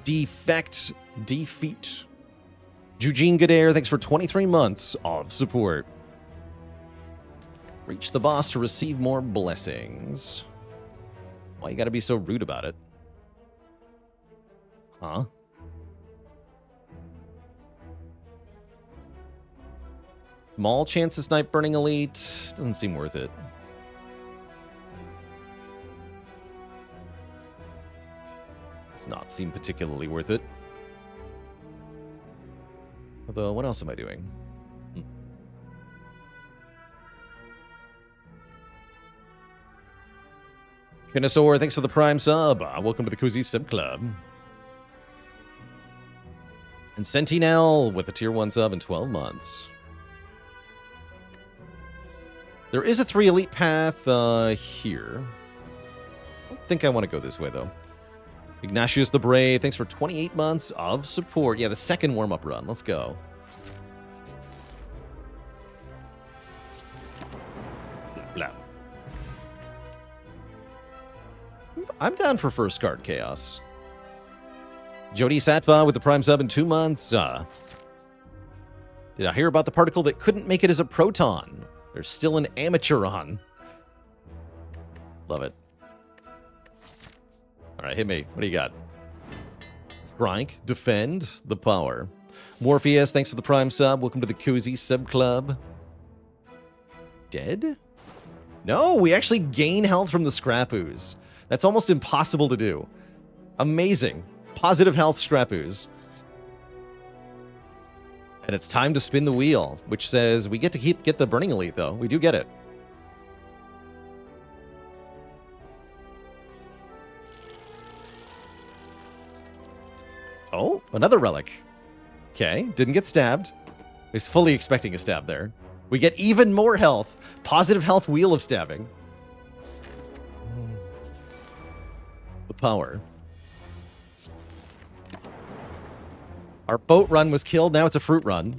Defect. Defeat. Eugene Godair, thanks for 23 months of support. Reach the boss to receive more blessings. Why you gotta be so rude about it? Huh? Small chance to snipe Burning Elite. Doesn't seem worth it. Does not seem particularly worth it. Although, what else am I doing? Kinosaur, thanks for the Prime sub. Welcome to the Cozy Sub Club. And Sentinel with a Tier 1 sub in 12 months. There is a 3 Elite path here. I don't think I want to go this way, though. Ignatius the Brave, thanks for 28 months of support. Yeah, the second warm-up run. Let's go. Blah. I'm down for first card chaos. Jody Satva with the Prime sub in 2 months. Did I hear about the particle that couldn't make it as a proton? There's still an amateur on. Love it. All right, hit me. What do you got? Strike, defend, the power. Morpheus, thanks for the Prime sub. Welcome to the Cozy Sub Club. Dead? No, we actually gain health from the Scrap Ooze. That's almost impossible to do. Amazing. Positive health Scrap Ooze. And it's time to spin the wheel, which says we get to get the Burning Elite, though. We do get it. Oh, another relic. Okay, didn't get stabbed. I was fully expecting a stab there. We get even more health. Positive health Wheel of Stabbing. The power. Our boat run was killed, now it's a fruit run.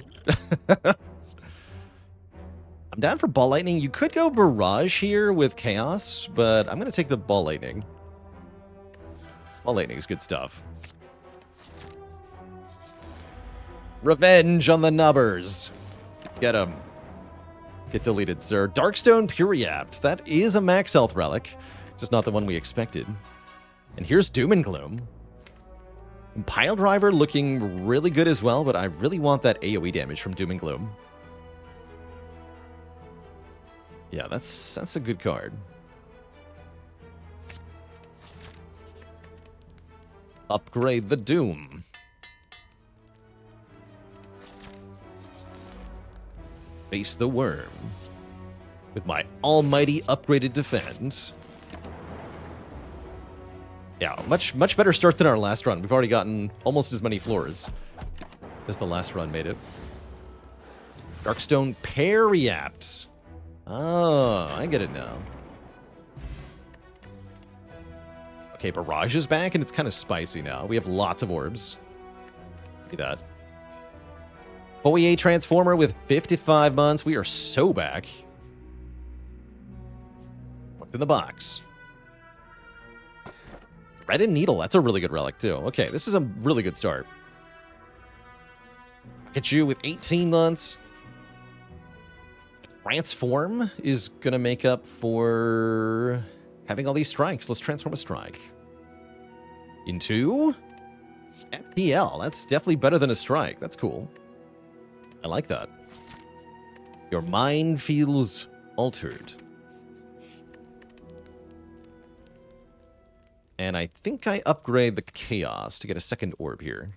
I'm down for Ball Lightning. You could go Barrage here with Chaos, but I'm going to take the Ball Lightning. Ball Lightning is good stuff. Revenge on the Nubbers. Get him. Get deleted, sir. Darkstone Puriapt. That is a max health relic. Just not the one we expected. And here's Doom and Gloom. And Pile Driver looking really good as well, but I really want that AoE damage from Doom and Gloom. Yeah, that's a good card. Upgrade the Doom. Face the Worm. With my almighty upgraded defense. Yeah, much better start than our last run. We've already gotten almost as many floors as the last run made it. Darkstone Periapt. Oh, I get it now. Okay, Barrage is back, and it's kind of spicy now. We have lots of orbs. See that. Fourier Transformer with 55 months. We are so back. What's in the box? Red and Needle. That's a really good relic, too. Okay, this is a really good start. Pikachu with 18 months. Transform is going to make up for having all these strikes. Let's transform a strike. Into FPL. That's definitely better than a strike. That's cool. I like that. Your mind feels altered. And I think I upgrade the Chaos to get a second orb here.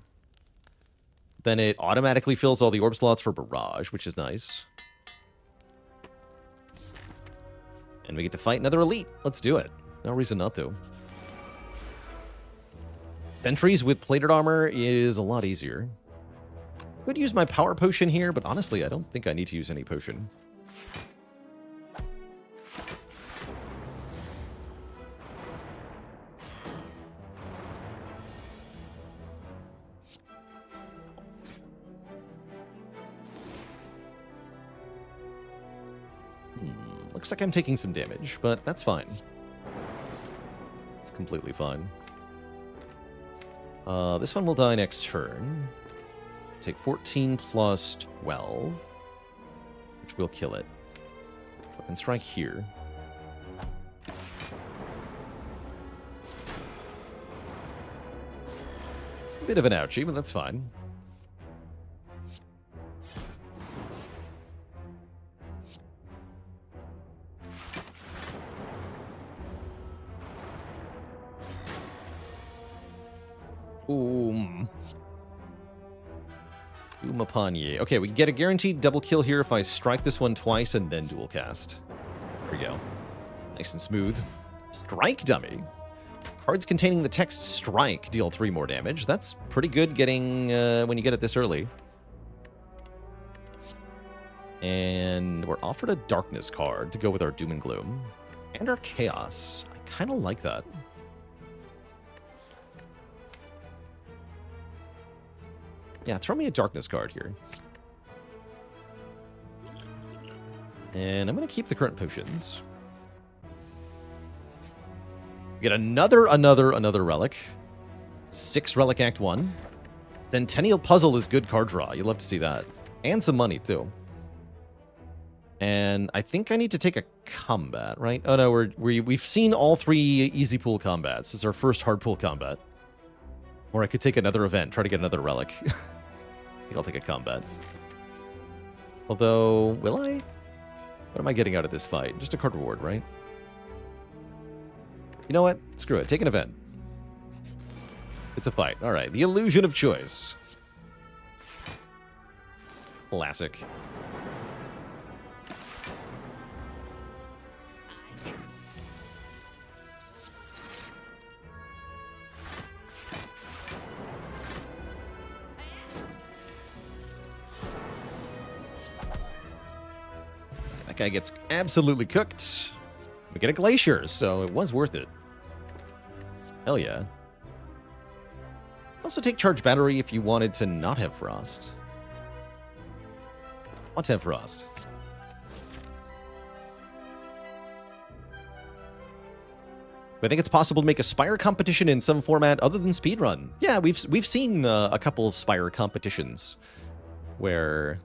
Then it automatically fills all the orb slots for Barrage, which is nice. And we get to fight another Elite. Let's do it. No reason not to. Sentries with plated armor is a lot easier. Could use my power potion here, but honestly, I don't think I need to use any potion. Looks like I'm taking some damage, but that's fine. It's completely fine. This one will die next turn. Take 14 plus 12, which will kill it. So I can strike here. Bit of an ouchie, but that's fine. Boom. Boom upon ye. Okay, we get a guaranteed double kill here if I strike this one twice and then dual cast. There we go. Nice and smooth. Strike dummy. Cards containing the text strike deal 3 more damage. That's pretty good getting when you get it this early. And we're offered a darkness card to go with our Doom and Gloom. And our Chaos. I kind of like that. Yeah, throw me a darkness card here. And I'm going to keep the current potions. We get another relic. 6 relic Act 1. Centennial Puzzle is good card draw. You'll love to see that. And some money, too. And I think I need to take a combat, right? Oh, no, we've seen all 3 easy pool combats. This is our first hard pool combat. Or I could take another event, try to get another relic. I think I'll take a combat. Although, will I? What am I getting out of this fight? Just a card reward, right? You know what? Screw it. Take an event. It's a fight. All right. The illusion of choice. Classic. That guy gets absolutely cooked. We get a Glacier, so it was worth it. Hell yeah. Also take Charge Battery if you wanted to not have Frost. Want to have Frost. I think it's possible to make a Spire competition in some format other than speedrun. Yeah, we've seen a couple Spire competitions where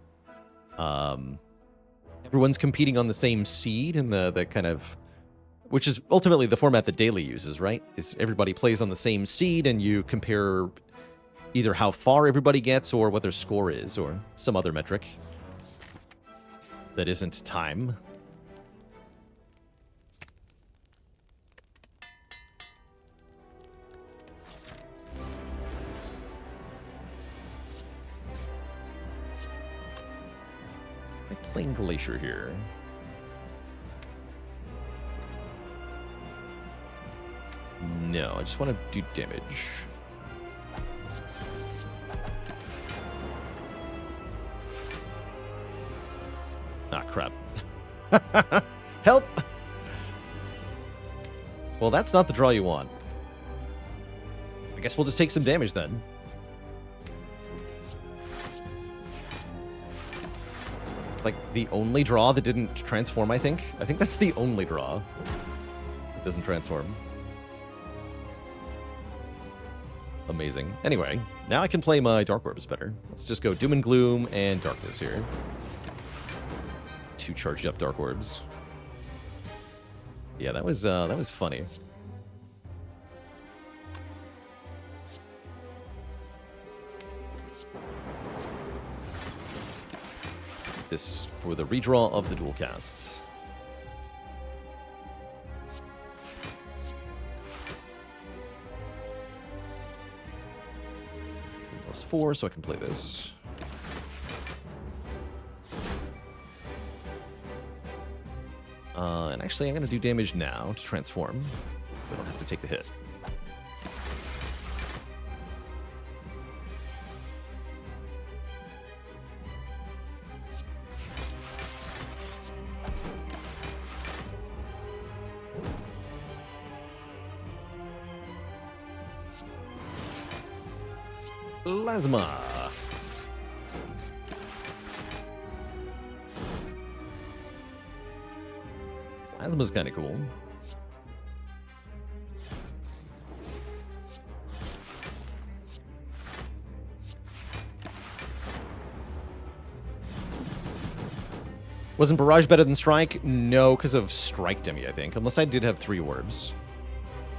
everyone's competing on the same seed and the kind of, which is ultimately the format that Daily uses, right? Is everybody plays on the same seed and you compare either how far everybody gets or what their score is or some other metric that isn't time. Playing Glacier here. No, I just want to do damage. Ah, crap. Help! Well, that's not the draw you want. I guess we'll just take some damage then. Like, the only draw that didn't transform, I think. I think that's the only draw that doesn't transform. Amazing. Anyway, now I can play my Dark Orbs better. Let's just go Doom and Gloom and Darkness here. 2 charged up Dark Orbs. Yeah, that was funny. This for the redraw of the dual cast. +4, so I can play this. And actually, I'm going to do damage now to transform. I don't have to take the hit. Plasma. Plasma's kind of cool. Wasn't Barrage better than Strike? No, because of Strike Demi, I think. Unless I did have 3 orbs.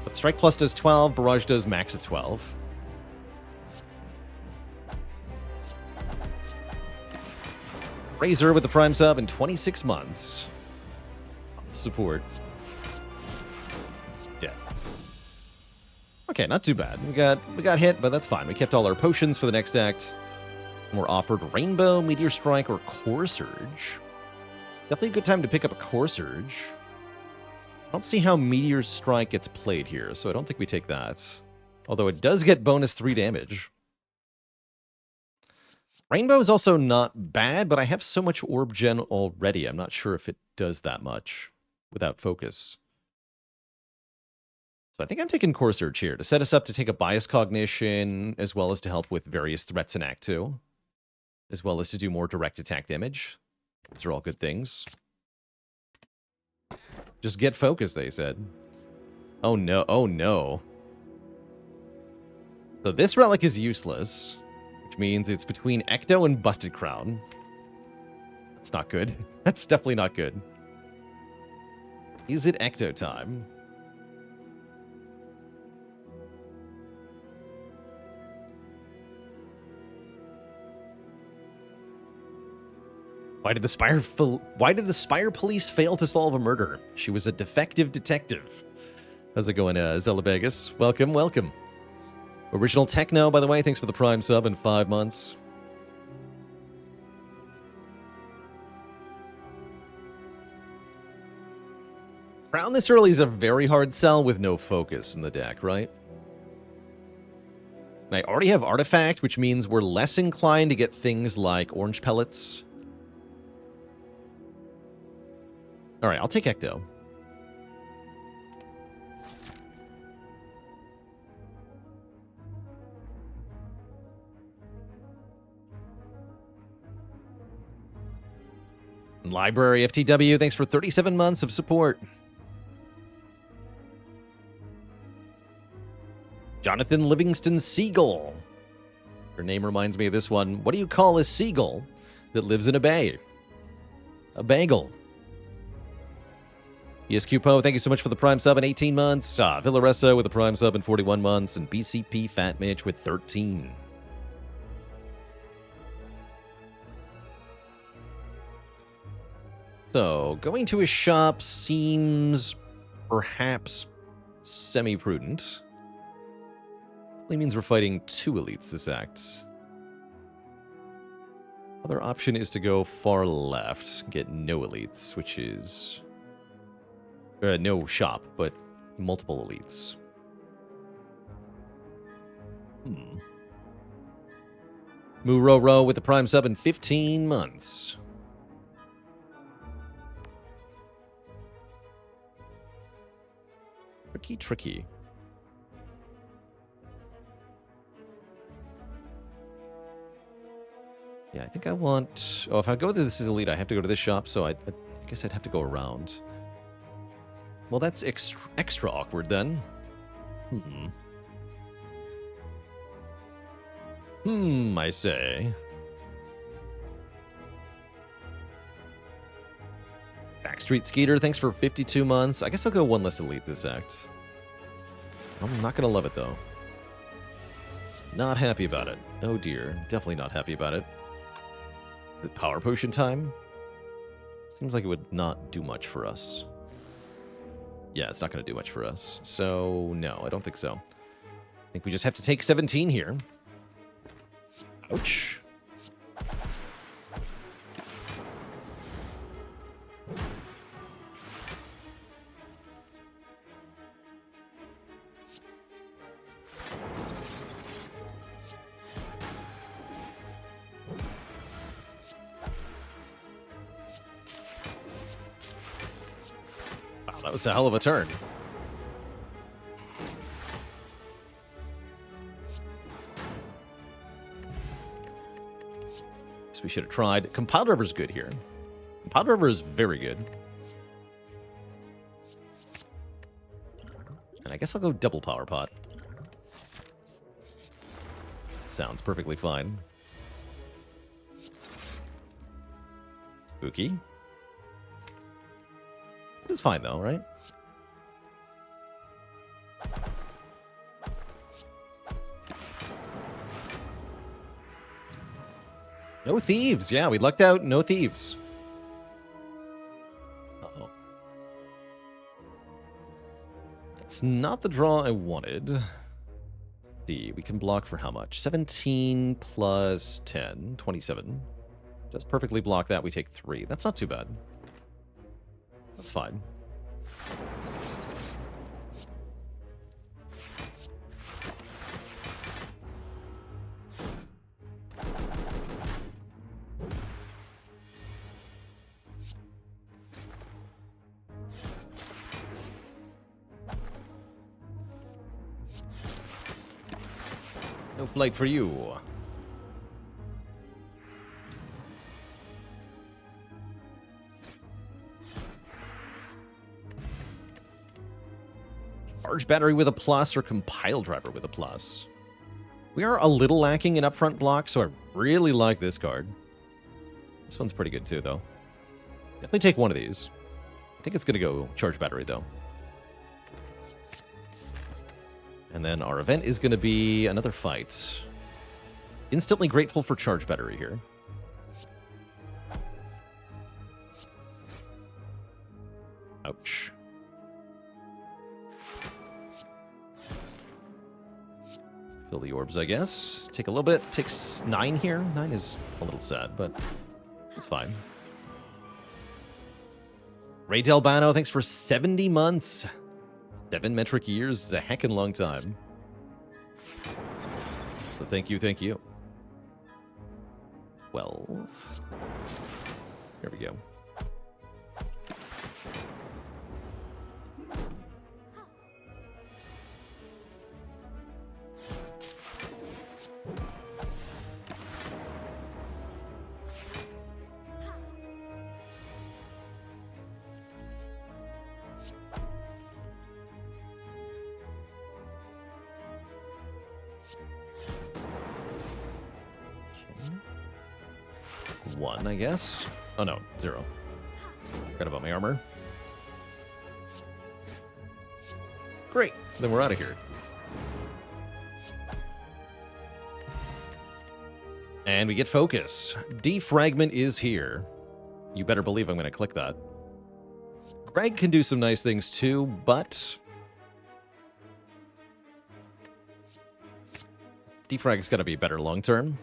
But Strike Plus does 12, Barrage does max of 12. Razor with the Prime sub in 26 months. Support. Death. Okay, not too bad. We got hit, but that's fine. We kept all our potions for the next act. And we're offered Rainbow, Meteor Strike, or Core Surge. Definitely a good time to pick up a Core Surge. I don't see how Meteor Strike gets played here, so I don't think we take that. Although it does get bonus 3 damage. Rainbow is also not bad, but I have so much Orb Gen already, I'm not sure if it does that much without focus. So I think I'm taking Core Surge here to set us up to take a Bias Cognition, as well as to help with various threats in Act 2. As well as to do more direct attack damage. Those are all good things. Just get focused, they said. Oh no, oh no. So this relic is useless, which means it's between Ecto and Busted Crown. That's not good. That's definitely not good. Is it Ecto time? Why did the Spire Police fail to solve a murder? She was a defective detective. How's it going, Zella Vegas? Welcome, welcome. Original Techno, by the way, thanks for the Prime sub in 5 months. Crown this early is a very hard sell with no focus in the deck, right? And I already have Artifact, which means we're less inclined to get things like Orange Pellets. Alright, I'll take Ecto. Library FTW, thanks for 37 months of support. Jonathan Livingston Seagull. Her name reminds me of this one. What do you call a seagull that lives in a bay? A bagel. ESQ Poe, thank you so much for the Prime sub in 18 months. Villaressa with the Prime sub in 41 months. And BCP Fat Mitch with 13. So, going to a shop seems perhaps semi-prudent. Only means we're fighting 2 elites this act. Other option is to go far left, get no elites, which is... no shop, but multiple elites. Muroro with the Prime sub in 15 months. Tricky. Yeah, I think I want... Oh, if I go to this elite, I have to go to this shop, so I guess I'd have to go around. Well, that's extra awkward, then. I say. Backstreet Skeeter, thanks for 52 months. I guess I'll go one less elite this act. I'm not going to love it, though. Not happy about it. Oh, dear. Definitely not happy about it. Is it Power Potion time? Seems like it would not do much for us. Yeah, it's not going to do much for us. So, no, I don't think so. I think we just have to take 17 here. Ouch. That was a hell of a turn. So we should have tried. Compiled River's good here. Compiled River is very good. And I guess I'll go double Power Pot. Sounds perfectly fine. Spooky. It's fine though, right? No thieves. Yeah, we lucked out. No thieves. Uh-oh. It's not the draw I wanted. Let's see, we can block for how much? 17 plus 10, 27. Just perfectly block that. We take 3. That's not too bad. That's fine. No blight for you. Charge battery with a plus or compile driver with a plus. We are a little lacking in upfront block, so I really like this card. This one's pretty good too, though. Definitely take one of these. I think it's going to go charge battery, though. And then our event is going to be another fight. Instantly grateful for charge battery here. Ouch. Fill the orbs, I guess. Take a little bit. Takes 9 here. 9 is a little sad, but it's fine. Ray Delbano, thanks for 70 months. 7 metric years is a heckin' long time. So thank you, thank you. 12. There we go. One, I guess. Oh no, 0. Forgot about my armor. Great, then we're out of here. And we get focus. Defragment is here. You better believe I'm going to click that. Greg can do some nice things too, but Defrag's got to be better long term.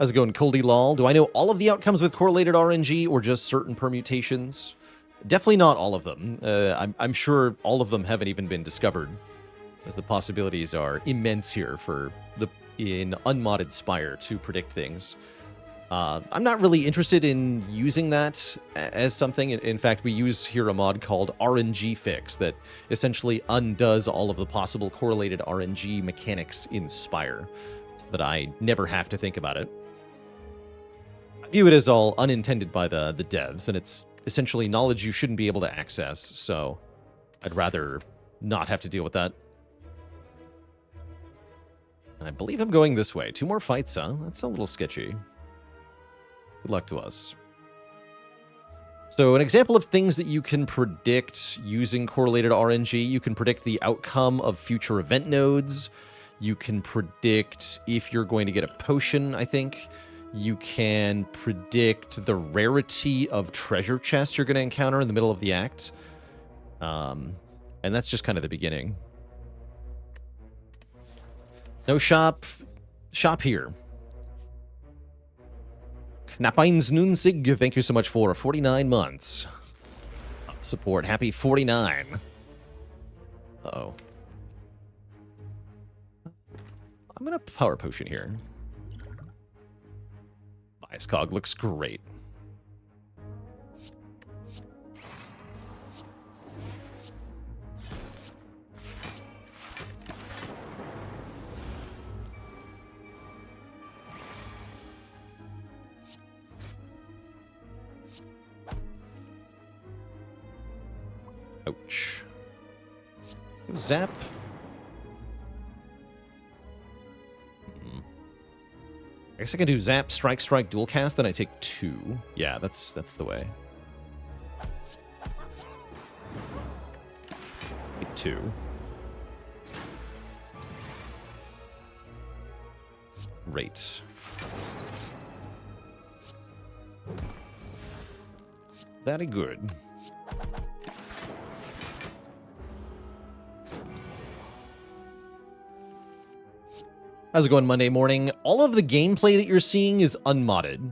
How's it going, Coldy Lol? Do I know all of the outcomes with correlated RNG or just certain permutations? Definitely not all of them. I'm sure all of them haven't even been discovered, as the possibilities are immense here for in unmodded Spire to predict things. I'm not really interested in using that as something. In fact, we use here a mod called RNG Fix that essentially undoes all of the possible correlated RNG mechanics in Spire, so that I never have to think about it. I view it as all unintended by the devs, and it's essentially knowledge you shouldn't be able to access, so I'd rather not have to deal with that. And I believe I'm going this way. 2 more fights, huh? That's a little sketchy. Good luck to us. So an example of things that you can predict using correlated RNG, you can predict the outcome of future event nodes. You can predict if you're going to get a potion, I think. You can predict the rarity of treasure chests you're going to encounter in the middle of the act. And that's just kind of the beginning. No shop. Shop here. Knappines Nunsig, thank you so much for 49 months. Support, happy 49. Uh-oh. I'm going to power potion here. Bias Cog looks great. Ouch. Zap. I guess I can do Zap, Strike, Strike, Dual Cast, then I take 2. Yeah, that's the way. 2. Great. Very good. How's it going Monday morning? All of the gameplay that you're seeing is unmodded.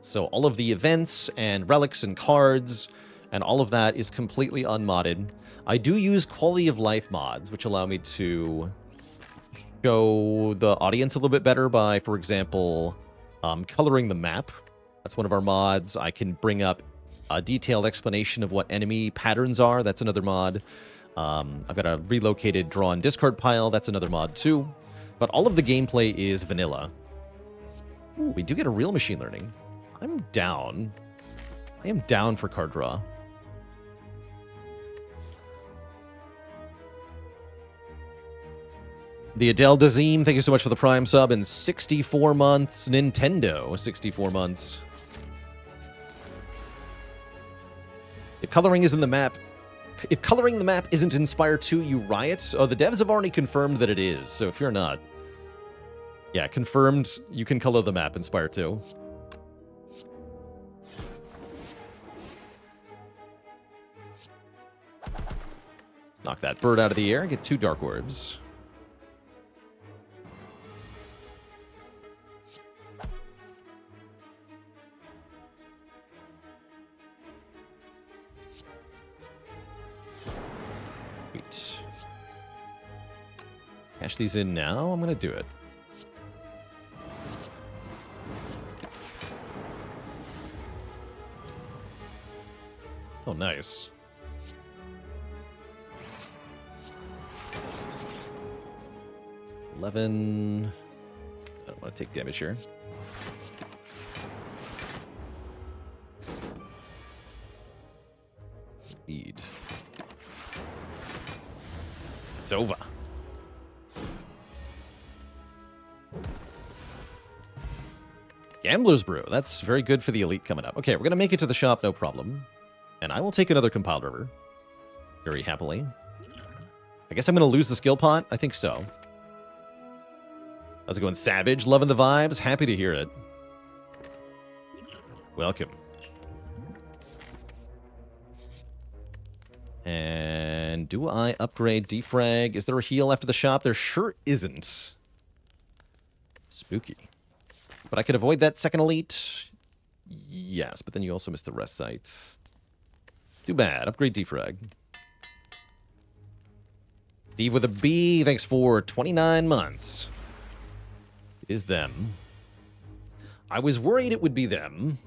So all of the events and relics and cards and all of that is completely unmodded. I do use quality of life mods, which allow me to show the audience a little bit better by, for example, coloring the map. That's one of our mods. I can bring up a detailed explanation of what enemy patterns are. That's another mod. I've got a relocated draw and discard pile. That's another mod too. But all of the gameplay is vanilla. Ooh, we do get a real machine learning. I'm down. I am down for card draw. The Adele Dazim, thank you so much for the Prime sub. And 64 months. Nintendo, 64 months. If coloring is in the map, if coloring the map isn't in Spire 2, you riot. Oh, the devs have already confirmed that it is. So if you're not, yeah, confirmed. You can color the map in Spire 2. Let's knock that bird out of the air. Get 2 dark orbs. Cash these in now. I'm going to do it. Oh, nice. $11. I don't want to take damage here. Speed. It's over. Gambler's Brew. That's very good for the elite coming up. Okay, we're going to make it to the shop, no problem. And I will take another compiled river. Very happily. I guess I'm going to lose the skill pot? I think so. How's it going, Savage? Loving the vibes? Happy to hear it. Welcome. And do I upgrade defrag? Is there a heal after the shop? There sure isn't. Spooky. But I could avoid that second elite. Yes, but then you also missed the rest site. Too bad. Upgrade defrag. Steve with a B. Thanks for 29 months. It is them. I was worried it would be them.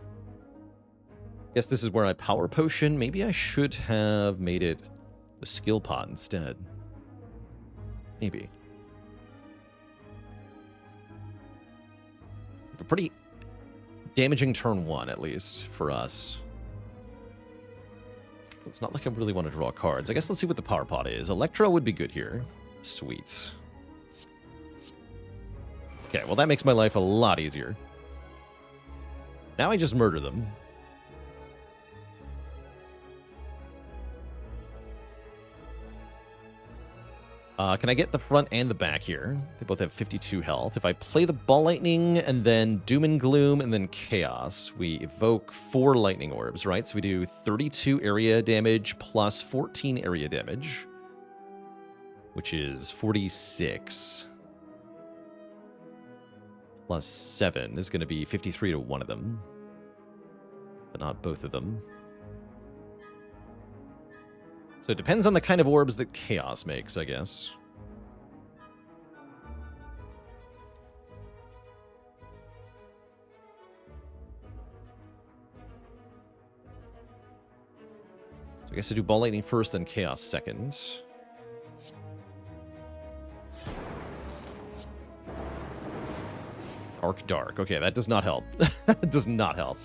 Guess this is where I power potion. Maybe I should have made it a skill pot instead. Maybe. A pretty damaging turn 1, at least, for us. It's not like I really want to draw cards. I guess let's see what the power pot is. Electro would be good here. Sweet. Okay, well that makes my life a lot easier. Now I just murder them. Can I get the front and the back here? They both have 52 health. If I play the Ball Lightning and then Doom and Gloom and then Chaos, we evoke 4 lightning orbs, right? So we do 32 area damage plus 14 area damage, which is 46. Plus 7 is going to be 53 to one of them, but not both of them. So it depends on the kind of orbs that Chaos makes, I guess. So I guess I do Ball Lightning first, then Chaos second. Arc Dark. Okay, that does not help. That does not help.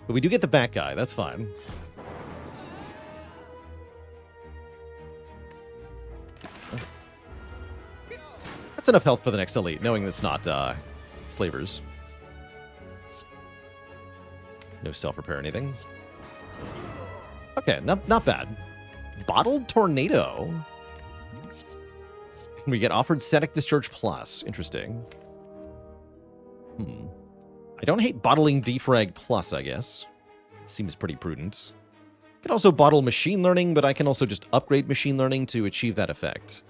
But we do get the back guy. That's fine. That's enough health for the next elite, knowing it's not slavers. No self-repair or anything. Okay, not bad. Bottled Tornado. We get offered Static Discharge Plus. Interesting. I don't hate bottling Defrag Plus, I guess. Seems pretty prudent. I can also bottle Machine Learning, but I can also just upgrade Machine Learning to achieve that effect.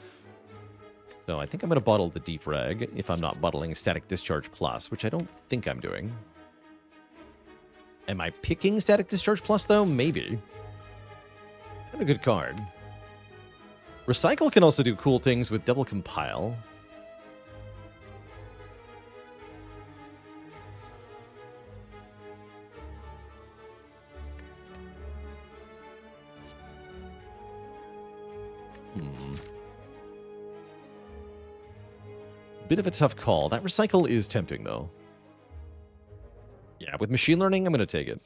So I think I'm going to bottle the Defrag if I'm not bottling Static Discharge Plus, which I don't think I'm doing. Am I picking Static Discharge Plus, though? Maybe. Kind of a good card. Recycle can also do cool things with Double Compile. Bit of a tough call. That Recycle is tempting, though. Yeah, with Machine Learning, I'm going to take it.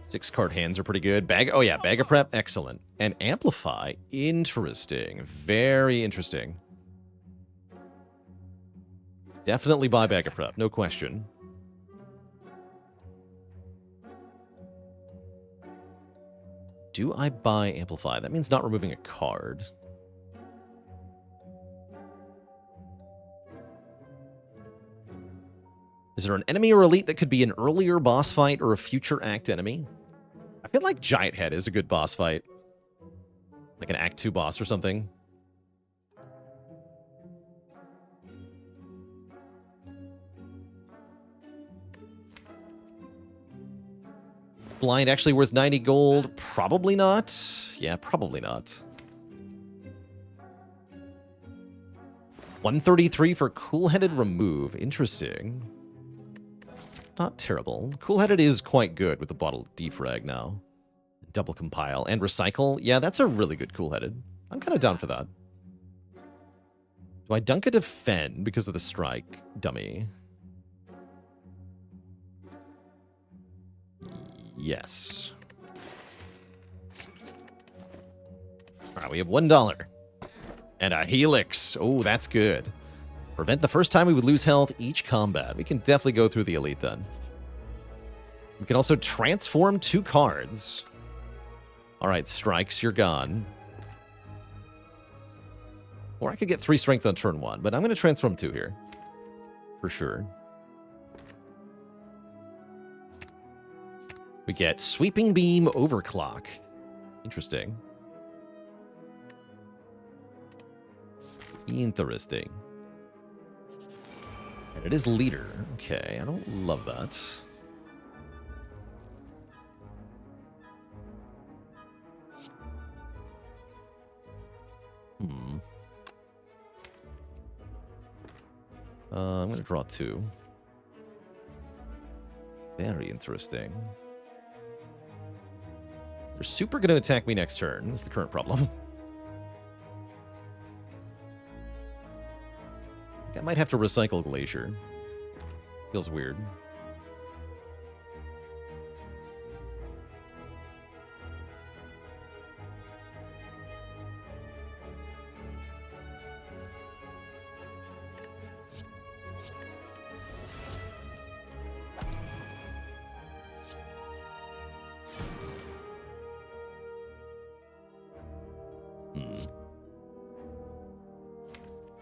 6-card hands are pretty good. Oh yeah, Bag of Prep, excellent. And Amplify, interesting. Very interesting. Definitely buy Bag of Prep, no question. Do I buy Amplify? That means not removing a card. Is there an enemy or elite that could be an earlier boss fight or a future act enemy? I feel like Giant Head is a good boss fight. Like an Act 2 boss or something. Blind actually worth 90 gold? Probably not. Yeah, probably not. 133 for Cool-Headed Remove. Interesting. Not terrible. Cool-Headed is quite good with the bottle Defrag now. Double Compile and Recycle. Yeah, that's a really good Cool-Headed. I'm kind of down for that. Do I dunk a Defend because of the strike? Dummy. Yes. Alright, we have $1. And a Helix. Oh, that's good. Prevent the first time we would lose health each combat. We can definitely go through the Elite then. We can also transform 2 cards. Alright, Strikes, you're gone. Or I could get 3 strength on turn 1, but I'm going to transform 2 here. For sure. We get Sweeping Beam Overclock. Interesting. Interesting. And it is Leader. Okay, I don't love that. I'm going to draw 2. Very interesting. They're super going to attack me next turn. That's the current problem. I might have to recycle Glacier. Feels weird.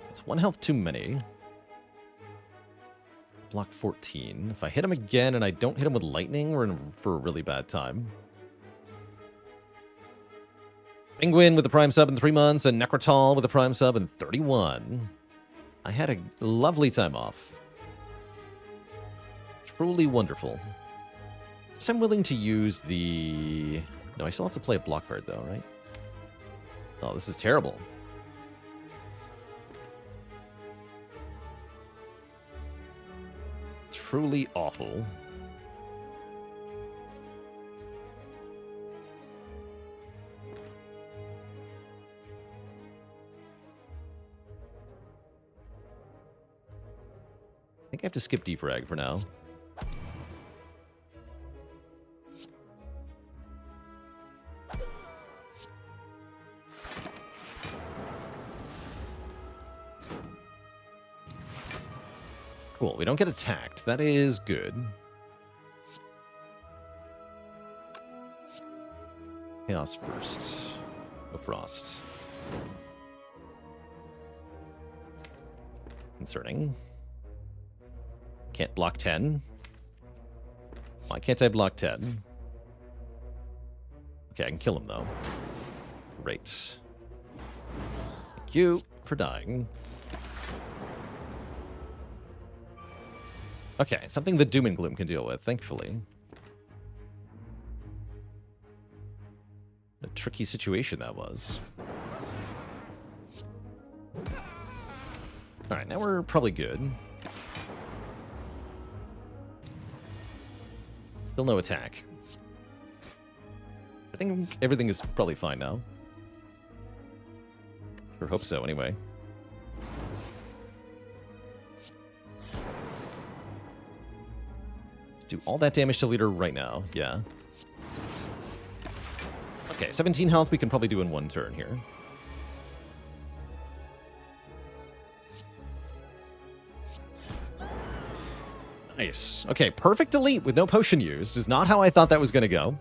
It's 1 health too many. Block 14. If I hit him again and I don't hit him with lightning, we're in for a really bad time. Penguin with the Prime sub in 3 months, and Necrotal with the Prime sub in 31. I had a lovely time off. Truly wonderful. Guess I'm willing to use the... No, I still have to play a block card though, right? Oh, this is terrible. Truly awful. I think I have to skip Defrag for now. Cool, we don't get attacked. That is good. Chaos first. No frost. Concerning. Can't block 10. Why can't I block 10? Okay, I can kill him, though. Great. Thank you for dying. Okay, something that Doom and Gloom can deal with, thankfully. A tricky situation that was. Alright, now we're probably good. Still no attack. I think everything is probably fine now. Sure hope so, anyway. Let's do all that damage to leader right now, yeah. Okay, 17 health we can probably do in one turn here. Nice. Okay, perfect delete with no potion used is not how I thought that was going to go.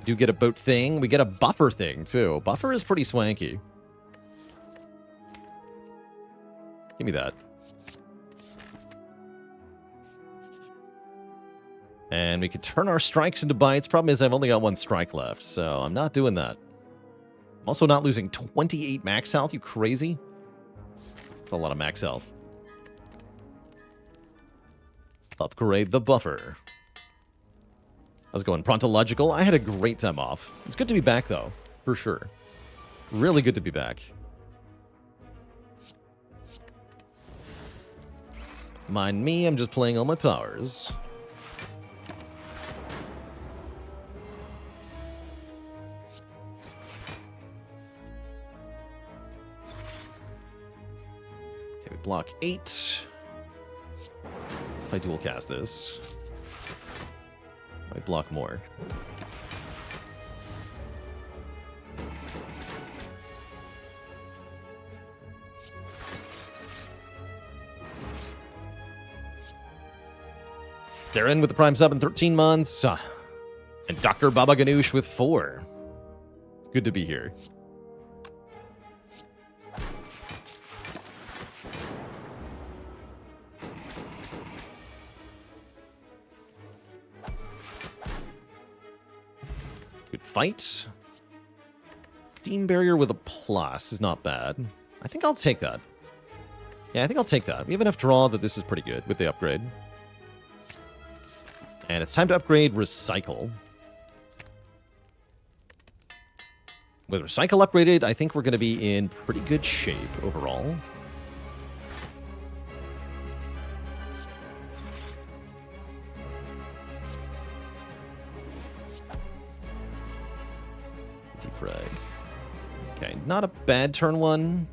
Do get a boat thing. We get a buffer thing, too. Buffer is pretty swanky. Give me that. And we could turn our strikes into bites. Problem is I've only got one strike left, so I'm not doing that. I'm also not losing 28 max health. You crazy? That's a lot of max health. Upgrade the buffer. How's it going? Prontological? I had a great time off. It's good to be back, though. For sure. Really good to be back. Mind me, I'm just playing all my powers. Okay, we block 8. If I dual cast this, might block more. They're in with the Prime sub in 13 months. And Dr. Baba Ganoush with 4. It's good to be here. Good fight. Steam Barrier with a plus is not bad. I think I'll take that. Yeah, I think I'll take that. We have enough draw that this is pretty good with the upgrade. And it's time to upgrade Recycle. With Recycle upgraded, I think we're going to be in pretty good shape overall. Defrag. Okay, not a bad turn one.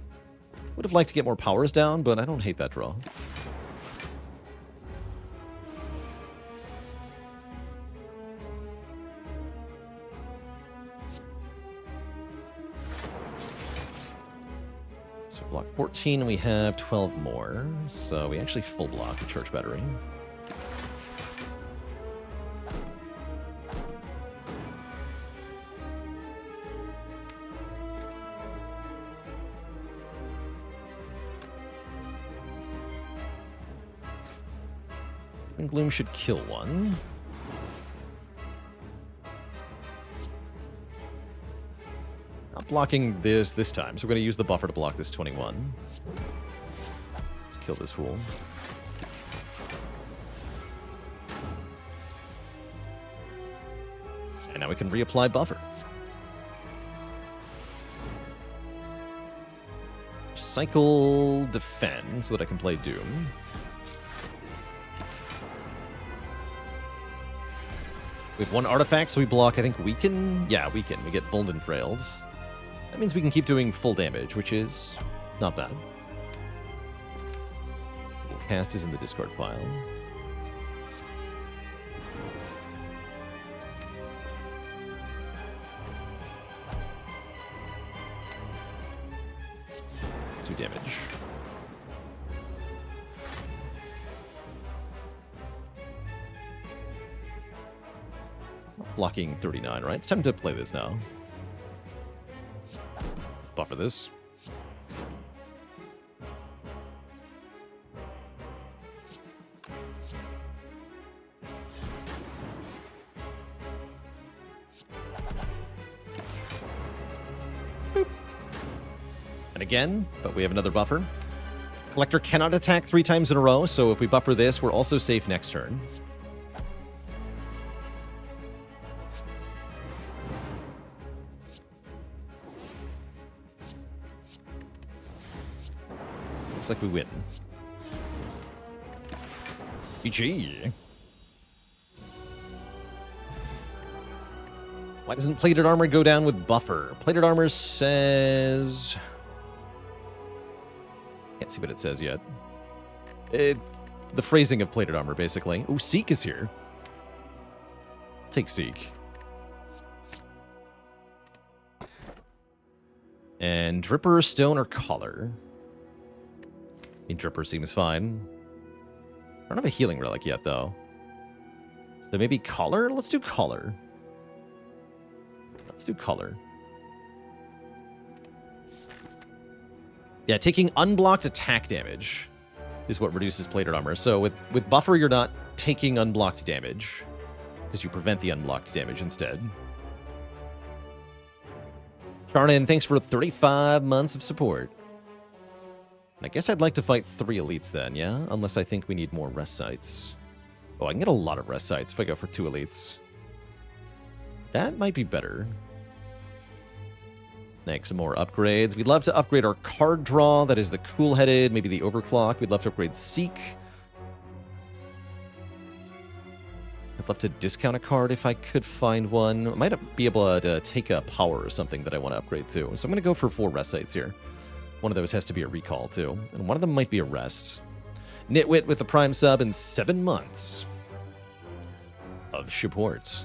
Would have liked to get more powers down, but I don't hate that draw. So block 14, and we have 12 more. So we actually full block the Church Battery. And Gloom should kill one. Not blocking this time, so we're going to use the buffer to block this 21. Let's kill this fool. And now we can reapply buffer. Cycle defend so that I can play Doom. With one artifact, so we block, I think, Weaken? Yeah, Weaken. We get Bold and Frailed. That means we can keep doing full damage, which is not bad. Cast is in the discard pile. Two damage. Blocking 39, right? It's time to play this now. buffer this. Boop. And again, but we have another buffer. Collector cannot attack 3 times in a row, so if we buffer this, we're also safe next turn. Looks like we win. GG. Why doesn't plated armor go down with buffer? Plated armor says... Can't see what it says yet. The phrasing of plated armor, basically. Oh, Seek is here. Take Seek. And Dripper, Stone, or Collar? I mean, Dripper seems fine. I don't have a healing relic yet, though. So maybe Collar? Let's do Collar. Let's do Collar. Yeah, taking unblocked attack damage is what reduces plated armor. So with buffer, you're not taking unblocked damage because you prevent the unblocked damage instead. Charnan, thanks for 35 months of support. I guess I'd like to fight 3 elites then, yeah? Unless I think we need more rest sites. Oh, I can get a lot of rest sites if I go for 2 elites. That might be better. Next, some more upgrades. We'd love to upgrade our card draw. That is the Cool-Headed, maybe the Overclock. We'd love to upgrade Seek. I'd love to discount a card if I could find one. I might be able to take a power or something that I want to upgrade to. So I'm going to go for 4 rest sites here. One of those has to be a recall, too. And one of them might be a rest. Nitwit with the Prime sub in 7 months of support.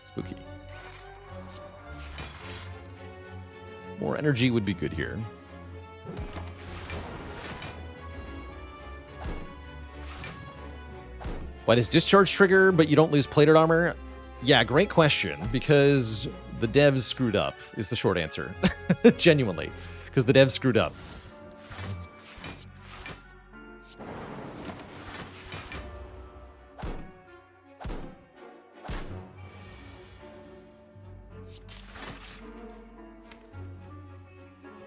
Spooky. More energy would be good here. Why does discharge trigger, but you don't lose plated armor? Yeah, great question, because the devs screwed up, is the short answer. Genuinely, because the devs screwed up.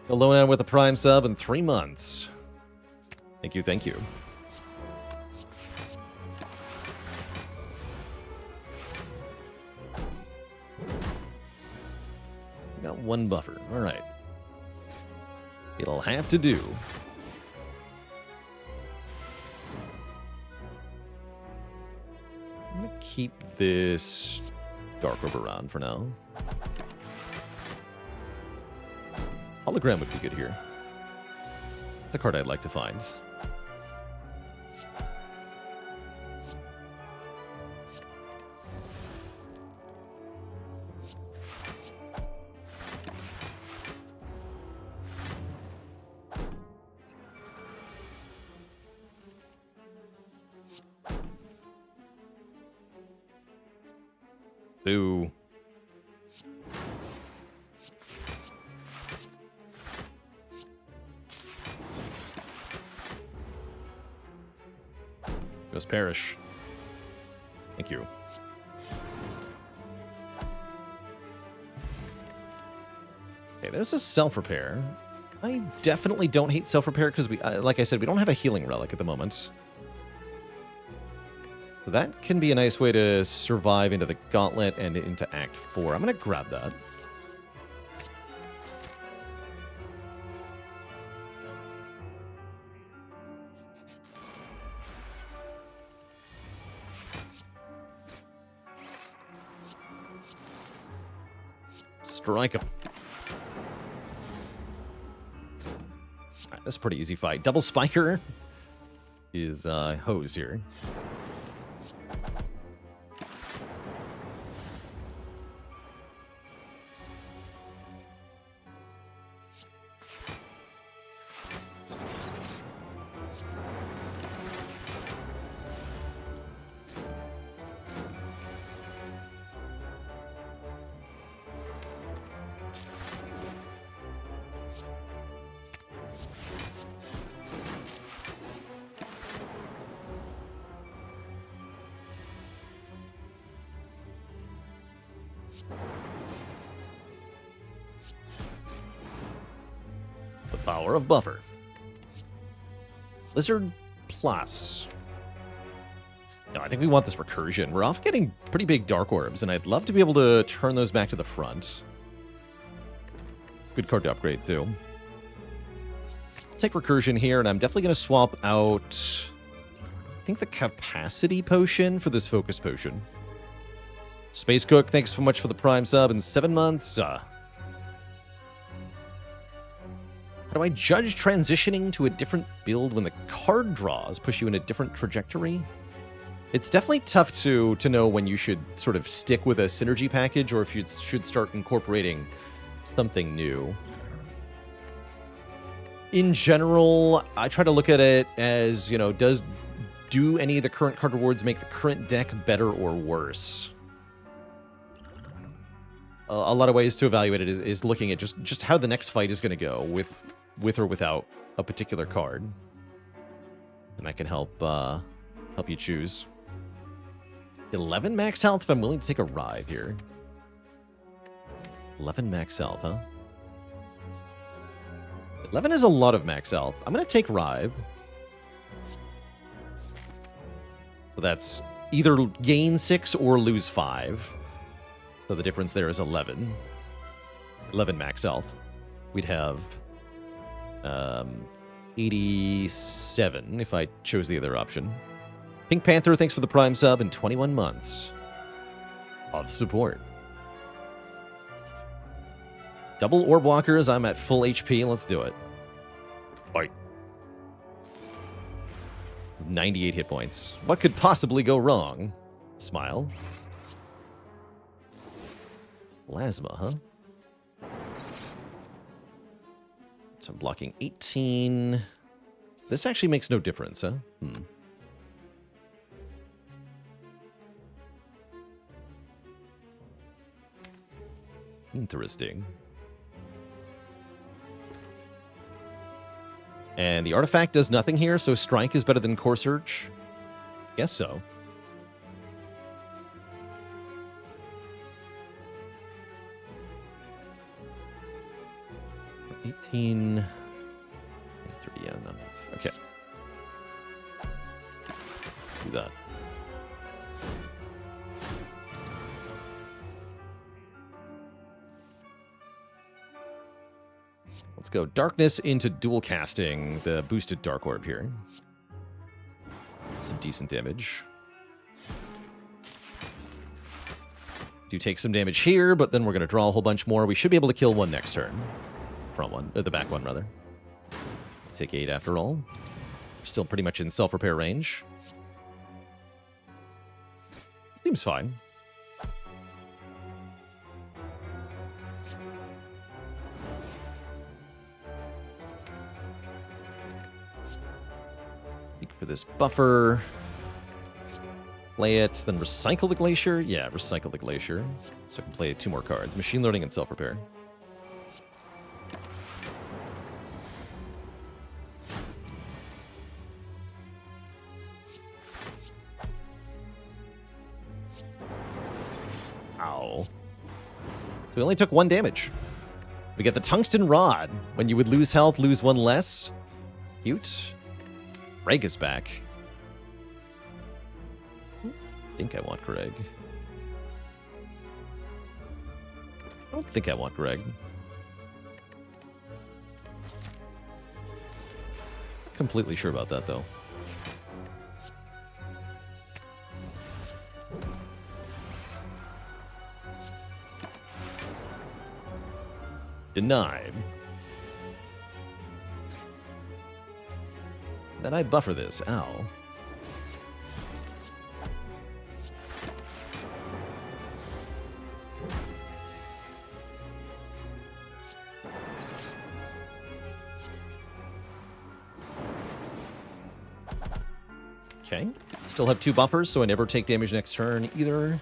Alona with a Prime sub in 3 months. Thank you, thank you. Got 1 buffer. All right. It'll have to do. I'm going to keep this Dark Orb around for now. Hologram would be good here. It's a card I'd like to find. Boo. Goes Perish. Thank you. Okay, there's a self-repair. I definitely don't hate self-repair because we, like I said, we don't have a healing relic at the moment. So that can be a nice way to survive into the gauntlet and into Act 4. I'm going to grab that. Strike him. Alright, that's a pretty easy fight. Double Spiker is hosed here. The power of buffer. Lizard Plus. No, I think we want this recursion. We're off getting pretty big dark orbs, and I'd love to be able to turn those back to the front. It's a good card to upgrade, too. Take recursion here, and I'm definitely going to swap out, I think, the capacity potion for this focus potion. Space Cook, thanks so much for the Prime sub in 7 months. How do I judge transitioning to a different build when the card draws push you in a different trajectory? It's definitely tough to know when you should sort of stick with a synergy package or if you should start incorporating something new. In general, I try to look at it as, you know, do any of the current card rewards make the current deck better or worse? A lot of ways to evaluate it is looking at just how the next fight is going to go with or without a particular card. And that can help you choose. 11 max health if I'm willing to take a ride here. 11 max health, huh? 11 is a lot of max health. I'm going to take Rive. So that's either gain 6 or lose 5. So the difference there is 11. 11 max health. We'd have 87 if I chose the other option. Pink Panther, thanks for the Prime sub and 21 months of support. Double Orb Walkers, I'm at full HP. Let's do it. Fight. 98 hit points. What could possibly go wrong? Smile. Plasma, huh? So I'm blocking 18. This actually makes no difference, huh? Interesting. And the artifact does nothing here, so Strike is better than Core Search? Guess so. $18... yeah, not enough. Okay. Do that. Let's go Darkness into dual casting the boosted Dark Orb here. Some decent damage. Do take some damage here, but then we're going to draw a whole bunch more. We should be able to kill one next turn. Front one, or the back one, rather. Take 8 after all. Still pretty much in self-repair range. Seems fine. For this buffer. Play it, then recycle the Glacier. Yeah, recycle the Glacier. So I can play 2 more cards. Machine Learning and Self-Repair. Ow. So we only took 1 damage. We get the Tungsten Rod. When you would lose health, lose 1 less. Cute. Greg is back. I think I want Greg. I don't think I want Greg. Completely sure about that, though. Denied. Then I buffer this. Ow. Okay. Still have 2 buffers, so I never take damage next turn either.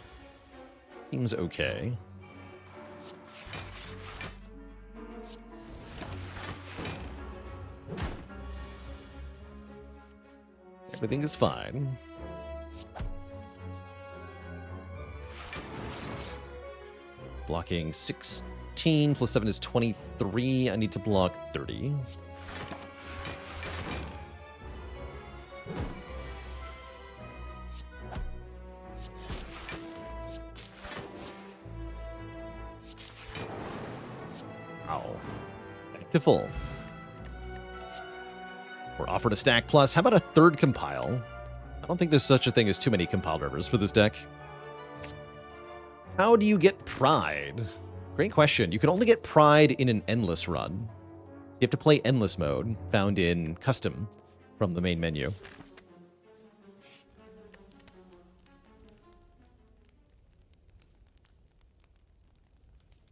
Seems okay. Everything is fine. Blocking 16 plus 7 is 23. I need to block 30. Ow. Back to full. We're offered a stack plus. How about a third compile? I don't think there's such a thing as too many compile rivers for this deck. How do you get Pride? Great question. You can only get Pride in an endless run. You have to play endless mode, found in custom from the main menu.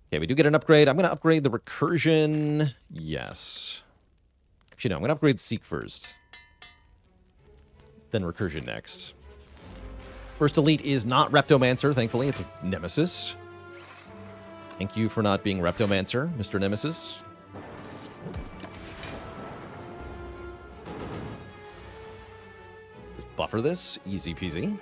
Okay, we do get an upgrade. I'm going to upgrade the recursion. Yes. Actually, no, I'm going to upgrade Seek first. Then recursion next. First elite is not Reptomancer, thankfully. It's a Nemesis. Thank you for not being Reptomancer, Mr. Nemesis. Just buffer this. Easy peasy.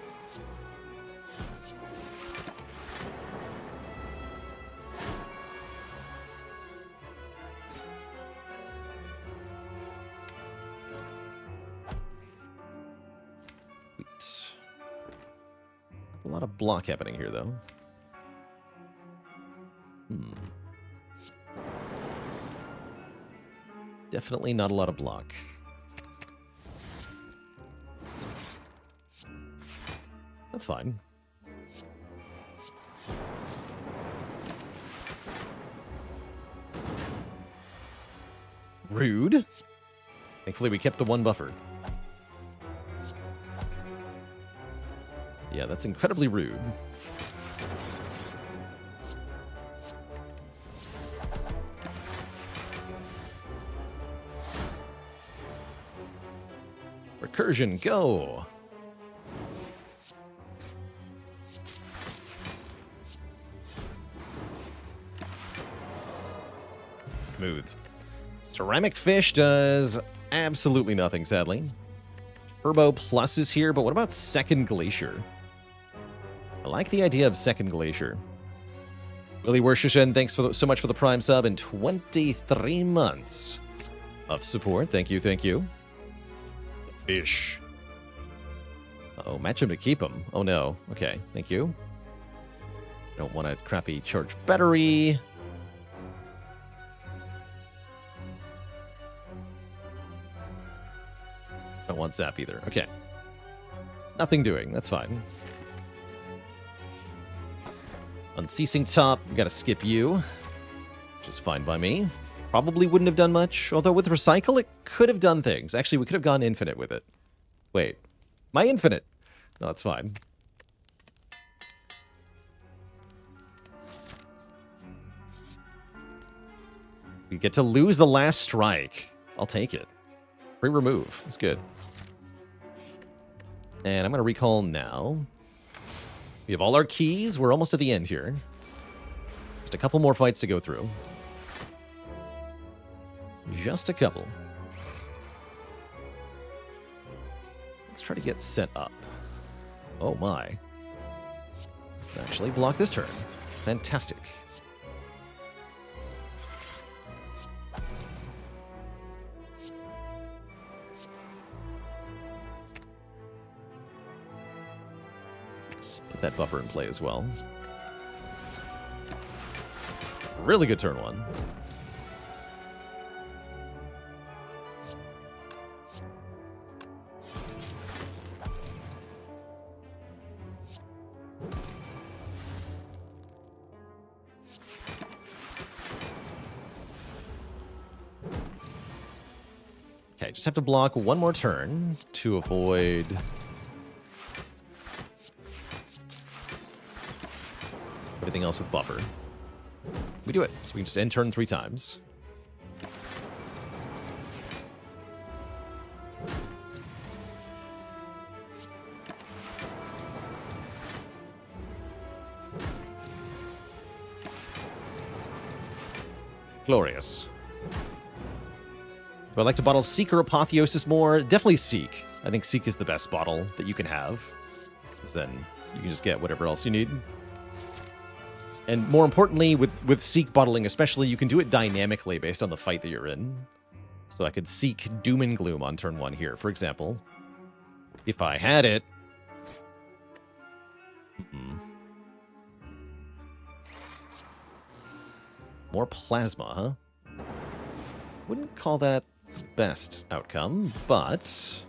A lot of block happening here, though. Definitely not a lot of block. That's fine. Rude. Thankfully, we kept the one buffer. Yeah, that's incredibly rude. Recursion, go! Smooth. Ceramic Fish does absolutely nothing, sadly. Turbo Plus is here, but what about Second Glacier? I like the idea of Second Glacier. Willie Worshishin, thanks so much for the Prime sub and 23 months of support. Thank you, thank you. Fish. Uh-oh, match him to keep him. Oh no. Okay, thank you. Don't want a crappy charged battery. Don't want zap either. Okay. Nothing doing. That's fine. Unceasing Top. We gotta skip you. Which is fine by me. Probably wouldn't have done much. Although with Recycle, it could have done things. Actually, we could have gone infinite with it. Wait. My infinite. No, that's fine. We get to lose the last strike. I'll take it. Free remove. That's good. And I'm going to recall now. We have all our keys. We're almost at the end here. Just a couple more fights to go through. Just a couple. Let's try to get set up. Oh my. Actually block this turn. Fantastic. Let's put that buffer in play as well. Really good turn one. Okay, just have to block one more turn to avoid everything else with buffer. We do it, so we can just end turn 3 times. Glorious. Do I like to bottle Seek or Apotheosis more? Definitely Seek. I think Seek is the best bottle that you can have. Because then you can just get whatever else you need. And more importantly, with Seek bottling especially, you can do it dynamically based on the fight that you're in. So I could Seek Doom and Gloom on turn 1 here, for example. If I had it... More Plasma, huh? Wouldn't call that best outcome, but...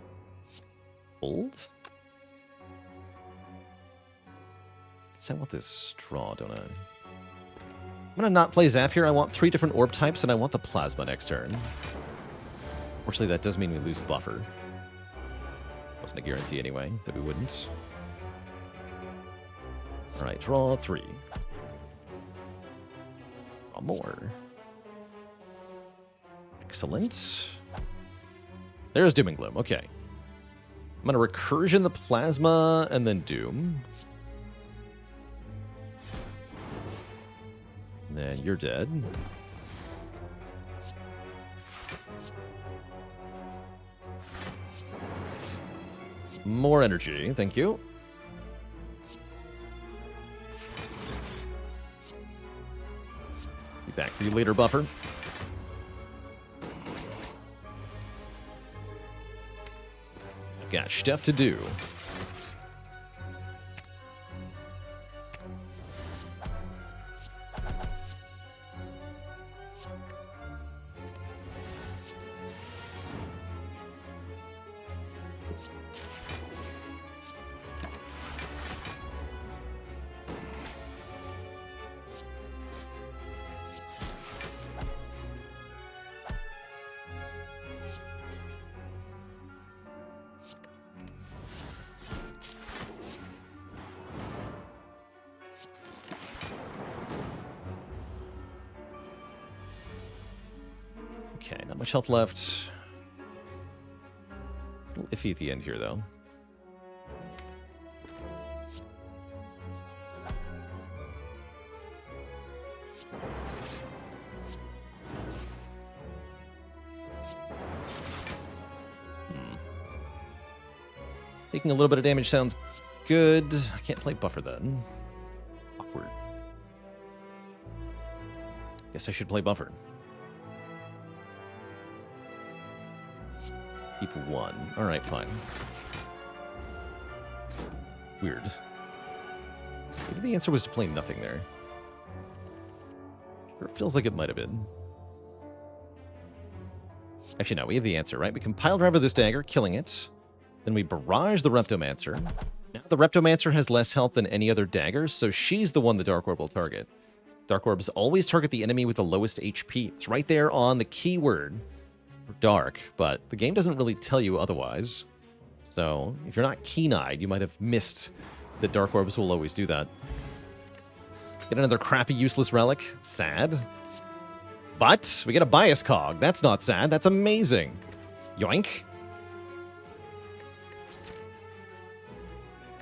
Hold? I want this straw, don't I? I'm gonna not play Zap here. I want 3 different orb types, and I want the Plasma next turn. Fortunately, that does mean we lose Buffer. Wasn't a guarantee anyway, that we wouldn't. Alright, draw 3. Draw more. Excellent. There's Doom and Gloom, okay. I'm gonna Recursion the Plasma, and then Doom. Then you're dead. More energy, thank you. Be back for you later, Buffer. I've got stuff to do. Okay, not much health left. A little iffy at the end here, though. Taking a little bit of damage sounds good. I can't play Buffer then. Awkward. Guess I should play Buffer. Keep 1. Alright, fine. Weird. Maybe the answer was to play nothing there. Sure, it feels like it might have been. Actually, no, we have the answer, right? We can pile driver this dagger, killing it. Then we barrage the Reptomancer. Now the Reptomancer has less health than any other dagger, so she's the one the Dark Orb will target. Dark Orbs always target the enemy with the lowest HP. It's right there on the keyword for Dark, but the game doesn't really tell you otherwise. So if you're not keen-eyed, you might have missed that Dark Orbs will always do that. Get another crappy, useless relic. Sad. But we get a Bias Cog. That's not sad. That's amazing. Yoink.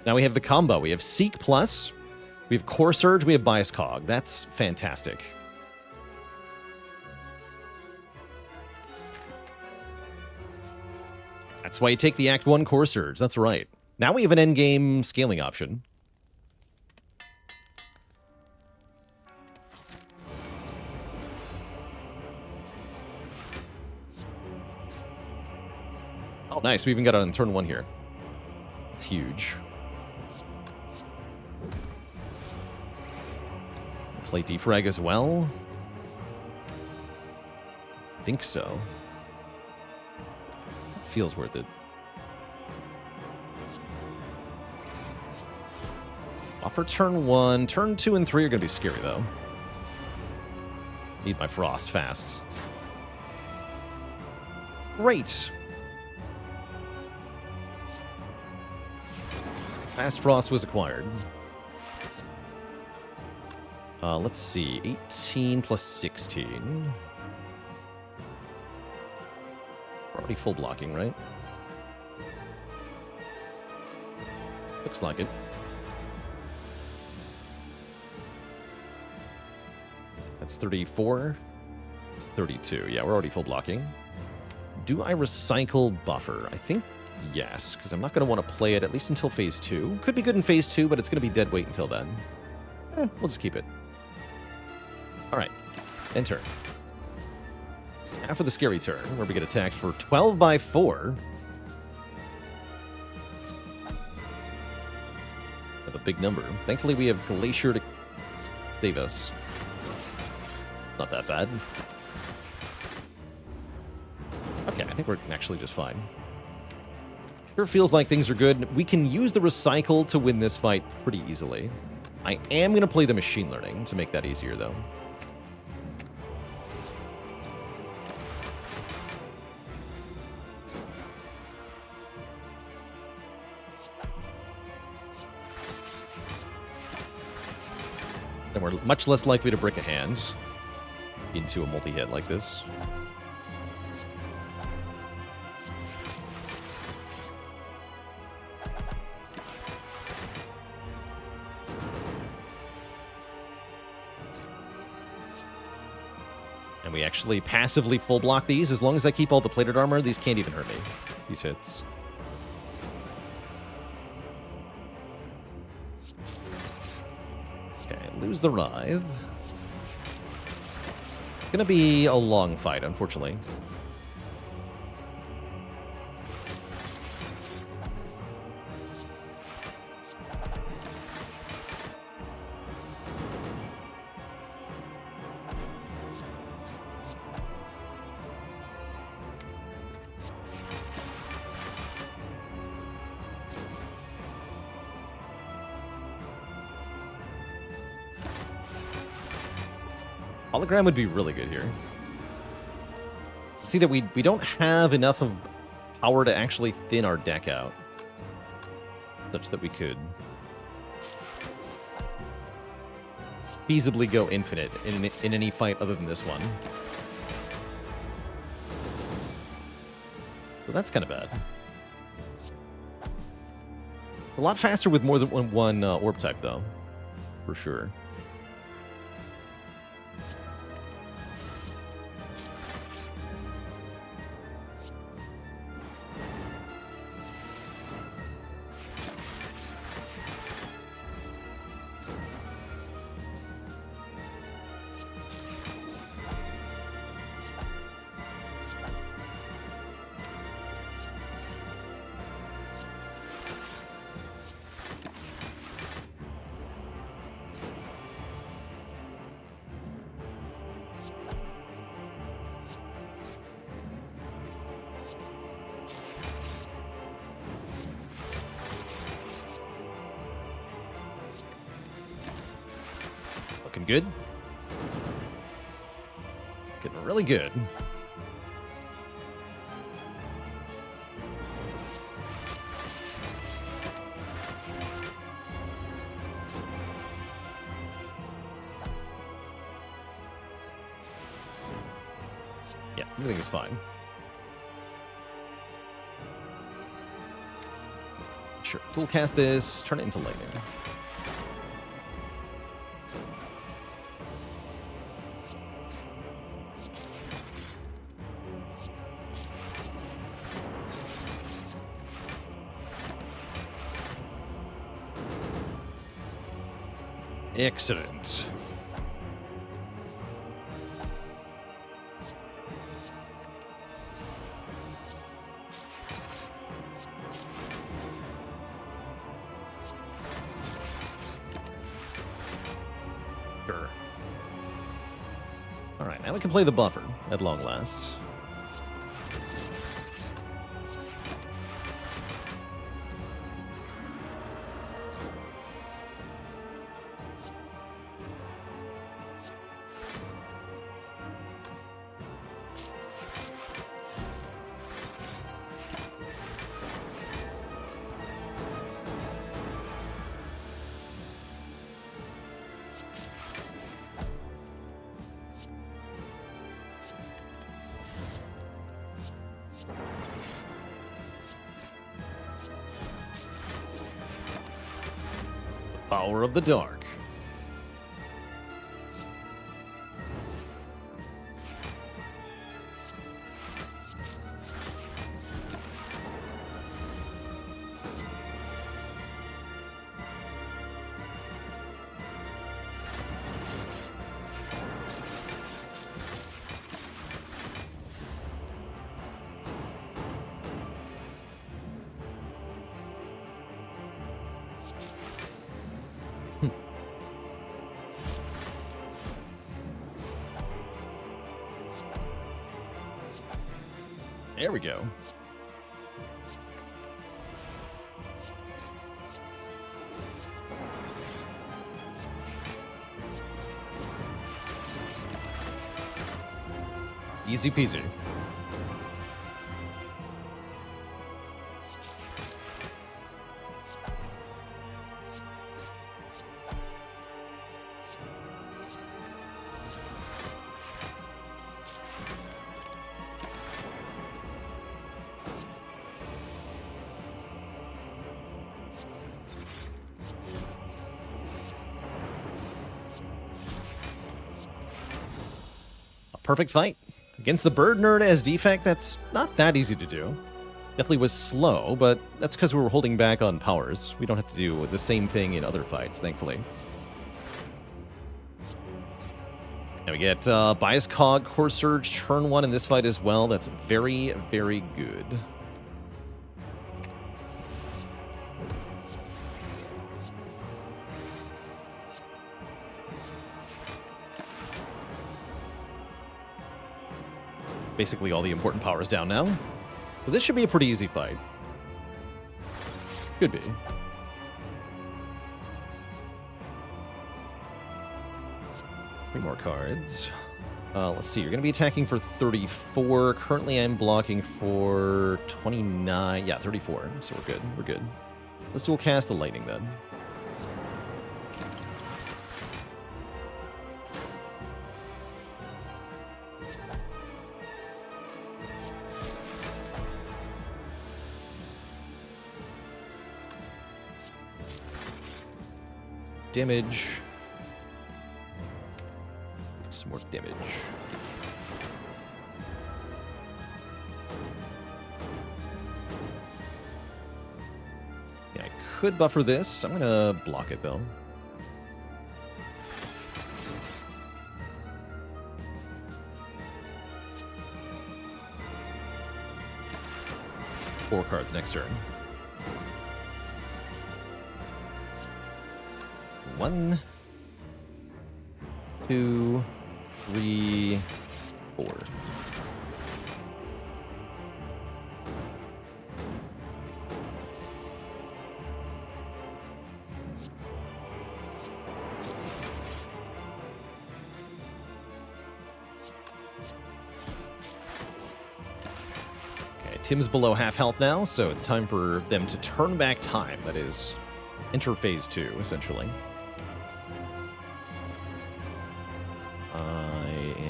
Now we have the combo. We have Seek Plus, we have Core Surge, we have Bias Cog. That's fantastic. That's why you take the Act 1 Core Surge. That's right. Now we have an endgame scaling option. Oh, nice. We even got it on turn 1 here. It's huge. Play Defrag as well? I think so. Feels worth it. Offer turn 1. Turn 2 and 3 are going to be scary, though. Need my Frost fast. Great. Fast Frost was acquired. Let's see. 18 plus 16. We're already full blocking, right? Looks like it. That's 34. 32. Yeah, we're already full blocking. Do I recycle Buffer? I think yes, because I'm not going to want to play it at least until phase 2. Could be good in phase 2, but it's going to be dead weight until then. We'll just keep it. All right, end turn. After the scary turn, where we get attacked for 12 by 4. Have a big number. Thankfully, we have Glacier to save us. It's not that bad. Okay, I think we're actually just fine. Sure feels like things are good. We can use the Recycle to win this fight pretty easily. I am going to play the Machine Learning to make that easier, though. Then we're much less likely to break a hand into a multi-hit like this. And we actually passively full block these. As long as I keep all the plated armor, these can't even hurt me, these hits. Lose the Writhe. It's gonna be a long fight, unfortunately. Hologram would be really good here. See that we don't have enough of power to actually thin our deck out, such that we could feasibly go infinite in any fight other than this one. So that's kind of bad. It's a lot faster with more than one orb type, though, for sure. Looking good. Getting really good. Yeah, everything is fine. Sure. Tool cast this, turn it into lightning. Excellent. Sure. All right, now we can play the buffer at long last. Power of the Dark. There we go. Easy peasy. A perfect fight. Against the Bird Nerd as defect, that's not that easy to do. Definitely was slow, but that's because we were holding back on powers. We don't have to do the same thing in other fights, thankfully. Now we get Bias Cog, Core Surge, turn 1 in this fight as well. That's very, very good. Basically all the important powers down now. So this should be a pretty easy fight. Could be. 3 more cards. Let's see, you're going to be attacking for 34. Currently I'm blocking for 29. Yeah, 34. So we're good. We're good. Let's dual cast the lightning then. Damage. Some more damage. Yeah, I could buffer this. I'm gonna block it though. Four cards next turn. 1, 2, 3, 4. Okay, Tim's below half health now, so it's time for them to turn back time. That is, enter phase 2, essentially.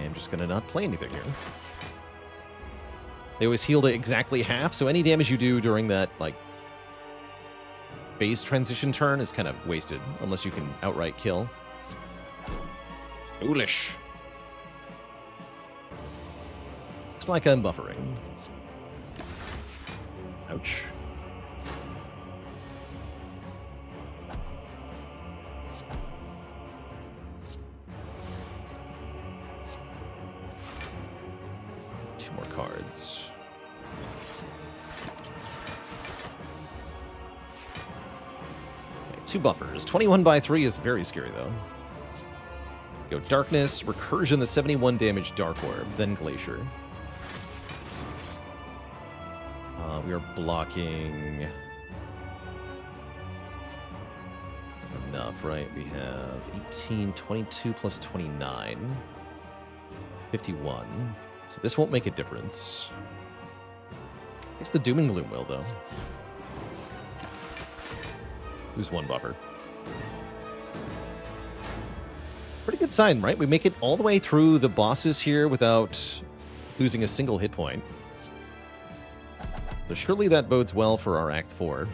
I'm just gonna not play anything here. They always heal to exactly half, so any damage you do during that, like, phase transition turn is kind of wasted, unless you can outright kill. Foolish. Looks like I'm buffering. Ouch. Cards. Okay, 2 buffers. 21 by 3 is very scary, though. Go Darkness, Recursion, the 71 damage Dark Orb, then Glacier. We are blocking enough, right? We have 18, 22 plus 29. 51. So this won't make a difference. I guess the Doom and Gloom will, though. Lose 1 buffer. Pretty good sign, right? We make it all the way through the bosses here without losing a single hit point. So surely that bodes well for our Act 4.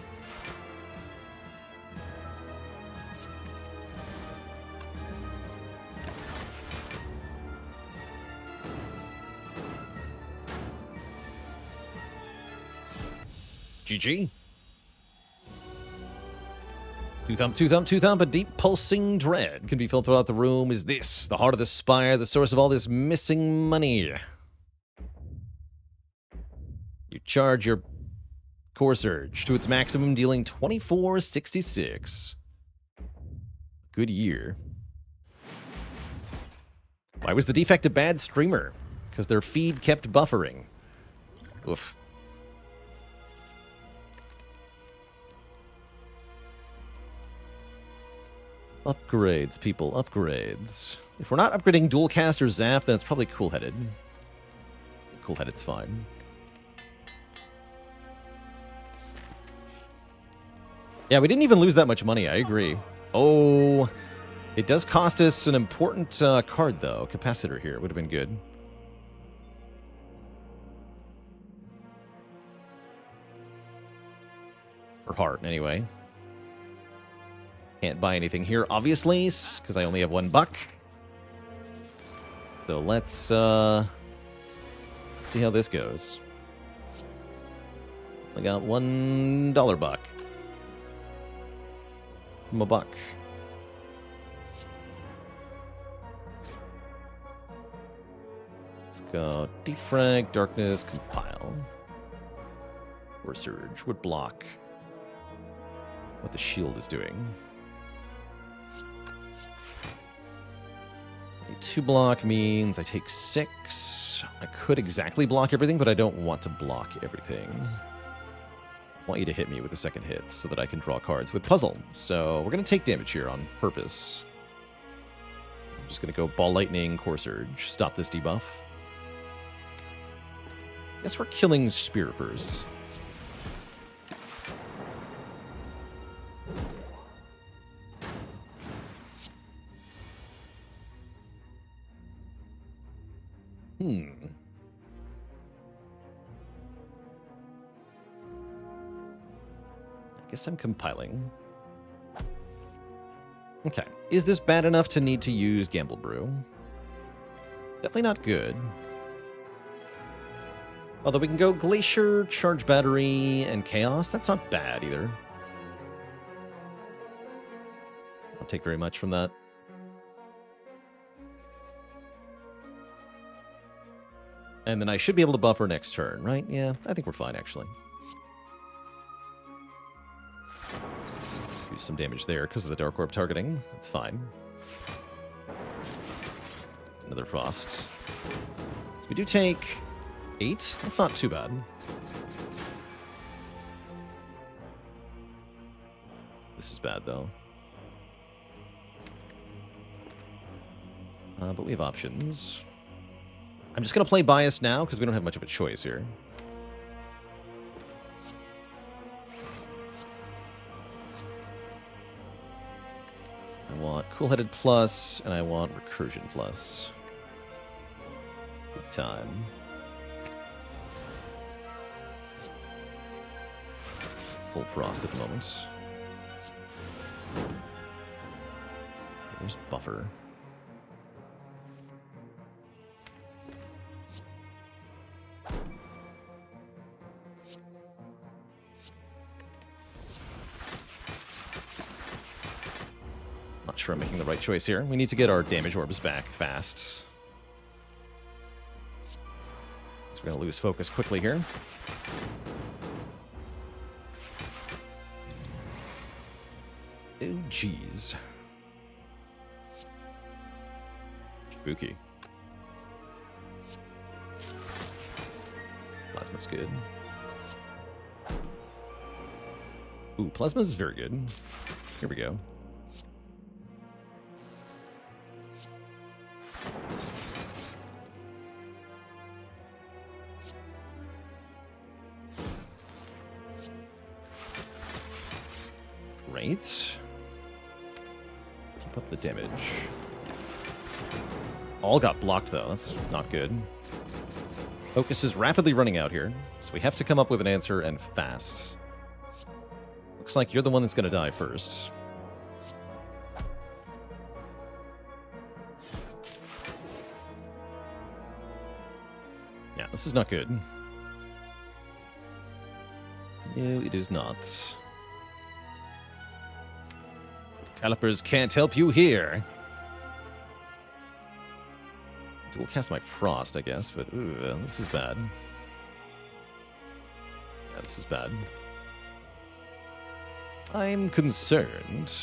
GG. Two thump, a deep pulsing dread can be felt throughout the room. Is this the heart of the spire, the source of all this missing money? You charge your Core Surge to its maximum, dealing 2466. Good year. Why was the defect a bad streamer? Because their feed kept buffering. Oof. Upgrades, people, upgrades. If we're not upgrading Dual Cast or Zap, then it's probably Cool-Headed. Cool-Headed's fine. Yeah, we didn't even lose that much money, I agree. Oh, it does cost us an important card, though. Capacitor here would have been good. For heart, anyway. Can't buy anything here, obviously, because I only have $1. So let's see how this goes. I got $1 buck. I'm a buck. Let's go defrag, darkness, compile. Or surge would block what the shield is doing. 2 block means I take 6. I could exactly block everything, but I don't want to block everything. I want you to hit me with the second hit so that I can draw cards with puzzle. So we're going to take damage here on purpose. I'm just going to go Ball Lightning, Core Surge. Stop this debuff. Guess we're killing Spear first. I guess I'm compiling. Okay. Is this bad enough to need to use Gamble Brew? Definitely not good. Although we can go Glacier, Charge Battery, and Chaos. That's not bad either. I'll take very much from that. And then I should be able to buffer next turn, right? Yeah, I think we're fine, actually. Do some damage there because of the Dark Orb targeting. That's fine. Another Frost. So we do take 8. That's not too bad. This is bad, though. But we have options. I'm just going to play Bias now, because we don't have much of a choice here. I want Cool-Headed Plus, and I want Recursion Plus. Good time. Full Frost at the moment. There's Buffer. Sure I'm making the right choice here. We need to get our damage orbs back fast. So we're going to lose focus quickly here. Oh, jeez. Spooky. Plasma's good. Ooh, Plasma's very good. Here we go. Great. Keep up the damage. All got blocked, though. That's not good. Focus is rapidly running out here, so we have to come up with an answer, and fast. Looks like you're the one that's going to die first. Yeah, this is not good. No, it is not. Calipers can't help you here. We'll cast my Frost, I guess, but ooh, this is bad. Yeah, this is bad. I'm concerned.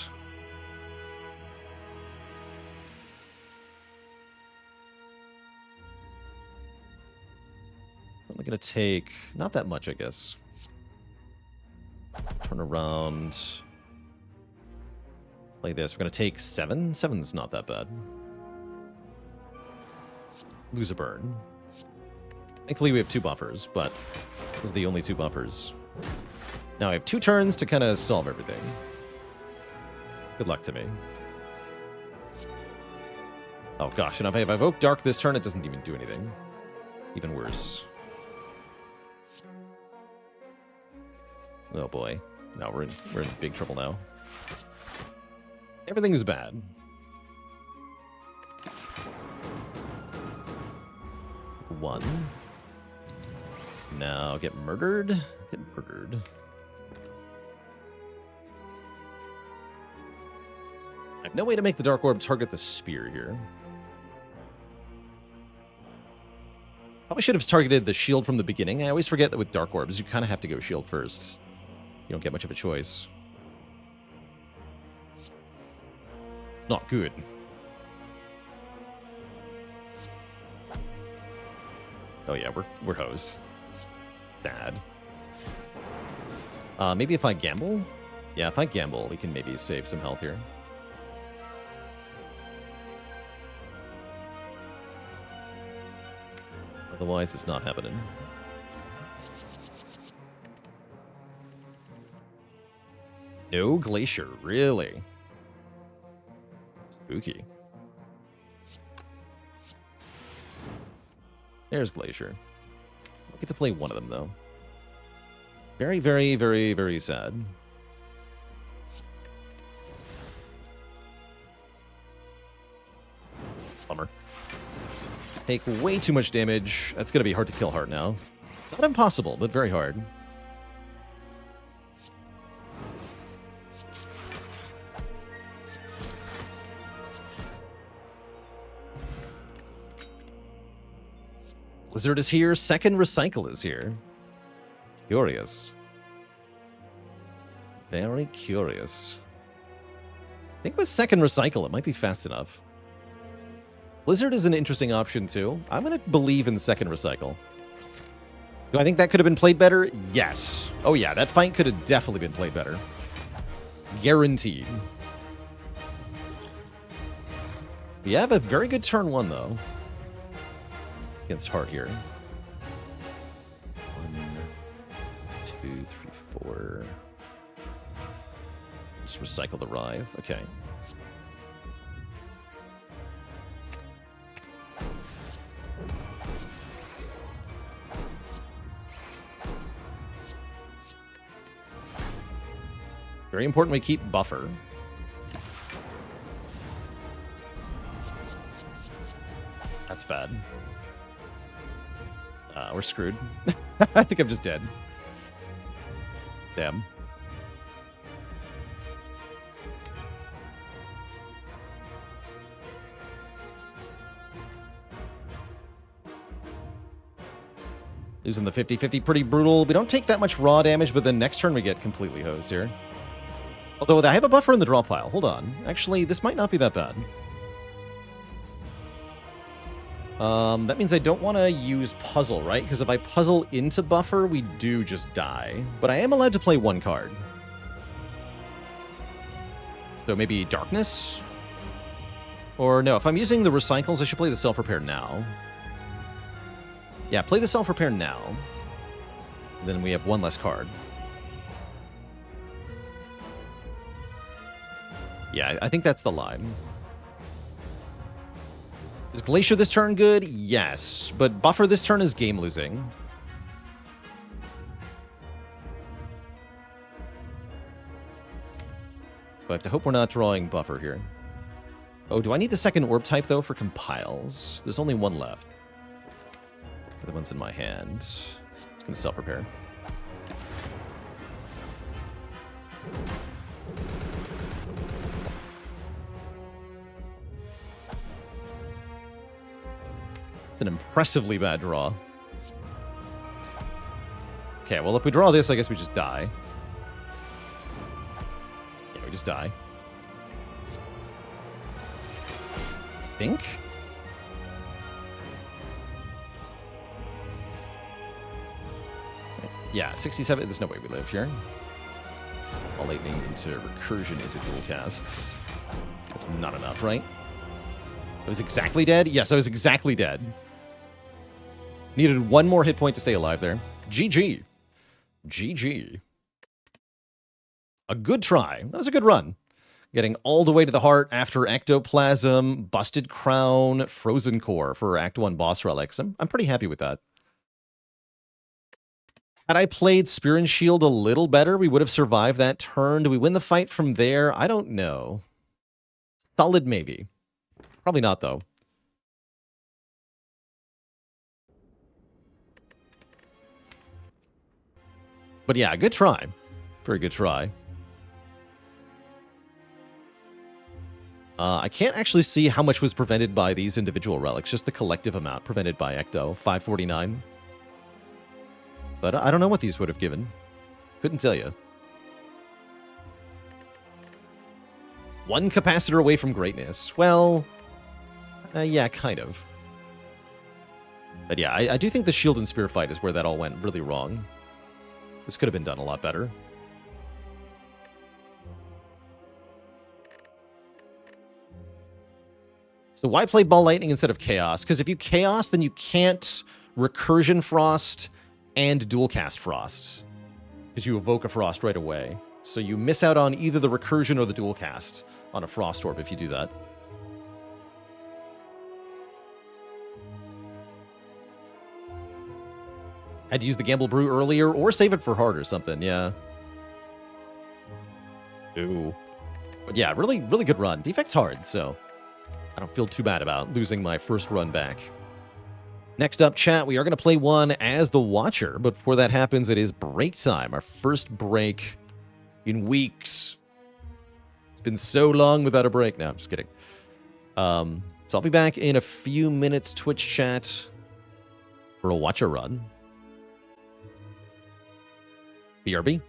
going to take not that much, I guess. Turn around. Play this. We're going to take 7. 7's not that bad. Lose a burn. Thankfully, we have 2 buffers, but those are the only 2 buffers. Now I have 2 turns to kind of solve everything. Good luck to me. Oh gosh, and if I evoke Dark this turn, it doesn't even do anything. Even worse. Oh boy. No, we're in big trouble now. Everything is bad. One. Now get murdered. Get murdered. I have no way to make the Dark Orb target the spear here. Probably should have targeted the shield from the beginning. I always forget that with Dark Orbs, you kind of have to go shield first. You don't get much of a choice. It's not good. Oh yeah, we're hosed. Sad. Maybe if I gamble? Yeah, if I gamble, we can maybe save some health here. Otherwise, it's not happening. No Glacier, really? Spooky. There's Glacier. I'll get to play one of them, though. Very, very, very, very sad. Bummer. Take way too much damage. That's going to be hard to kill hard now. Not impossible, but very hard. Blizzard is here. Second Recycle is here. Curious. Very curious. I think with Second Recycle, it might be fast enough. Blizzard is an interesting option, too. I'm going to believe in Second Recycle. Do I think that could have been played better? Yes. Oh, yeah, that fight could have definitely been played better. Guaranteed. We have a very good turn 1, though. Against Heart here. 1, 2, 3, 4. Just recycle the Writhe. Okay. Very important we keep buffer. That's bad. We're screwed. I think I'm just dead. Damn. Losing the 50-50, pretty brutal. We don't take that much raw damage, but then next turn we get completely hosed here. Although I have a buffer in the draw pile. Hold on. Actually, this might not be that bad. That means I don't want to use puzzle, right? Because if I puzzle into buffer, we do just die. But I am allowed to play 1 card. So maybe Darkness? Or no, if I'm using the recycles, I should play the Self-Repair now. Yeah, play the Self-Repair now. Then we have 1 less card. Yeah, I think that's the line. Is Glacier this turn good? Yes. But buffer this turn is game losing. So I have to hope we're not drawing buffer here. Oh, do I need the second orb type, though, for compiles? There's only 1 left. The one's in my hand. It's going to self-repair. It's an impressively bad draw. Okay, well, if we draw this, I guess we just die. Yeah, we just die. Think? Yeah, 67. There's no way we live here. Ball Lightning into Recursion into Dual Cast. That's not enough, right? I was exactly dead? Yes, I was exactly dead. Needed one more hit point to stay alive there. GG. GG. A good try. That was a good run. Getting all the way to the heart after Ectoplasm, Busted Crown, Frozen Core for Act 1 boss relics. I'm pretty happy with that. Had I played Spear and Shield a little better, we would have survived that turn. Do we win the fight from there? I don't know. Solid maybe. Probably not, though. But yeah, good try. Very good try. I can't actually see how much was prevented by these individual relics, just the collective amount prevented by Ecto. 549. But I don't know what these would have given. Couldn't tell you. One capacitor away from greatness. Well, yeah, kind of. But yeah, I do think the Shield and Spear fight is where that all went really wrong. This could have been done a lot better. So why play Ball Lightning instead of Chaos? Because if you Chaos, then you can't Recursion Frost and Dual Cast Frost. Because you evoke a Frost right away. So you miss out on either the Recursion or the Dual Cast on a Frost Orb if you do that. Had to use the Gamble Brew earlier or save it for hard or something, yeah. Ooh. But yeah, really, really good run. Defect's hard, so I don't feel too bad about losing my first run back. Next up, chat, we are going to play one as the Watcher, but before that happens, it is break time. Our first break in weeks. It's been so long without a break. No, I'm just kidding. So I'll be back in a few minutes, Twitch chat, for a Watcher run. BRB.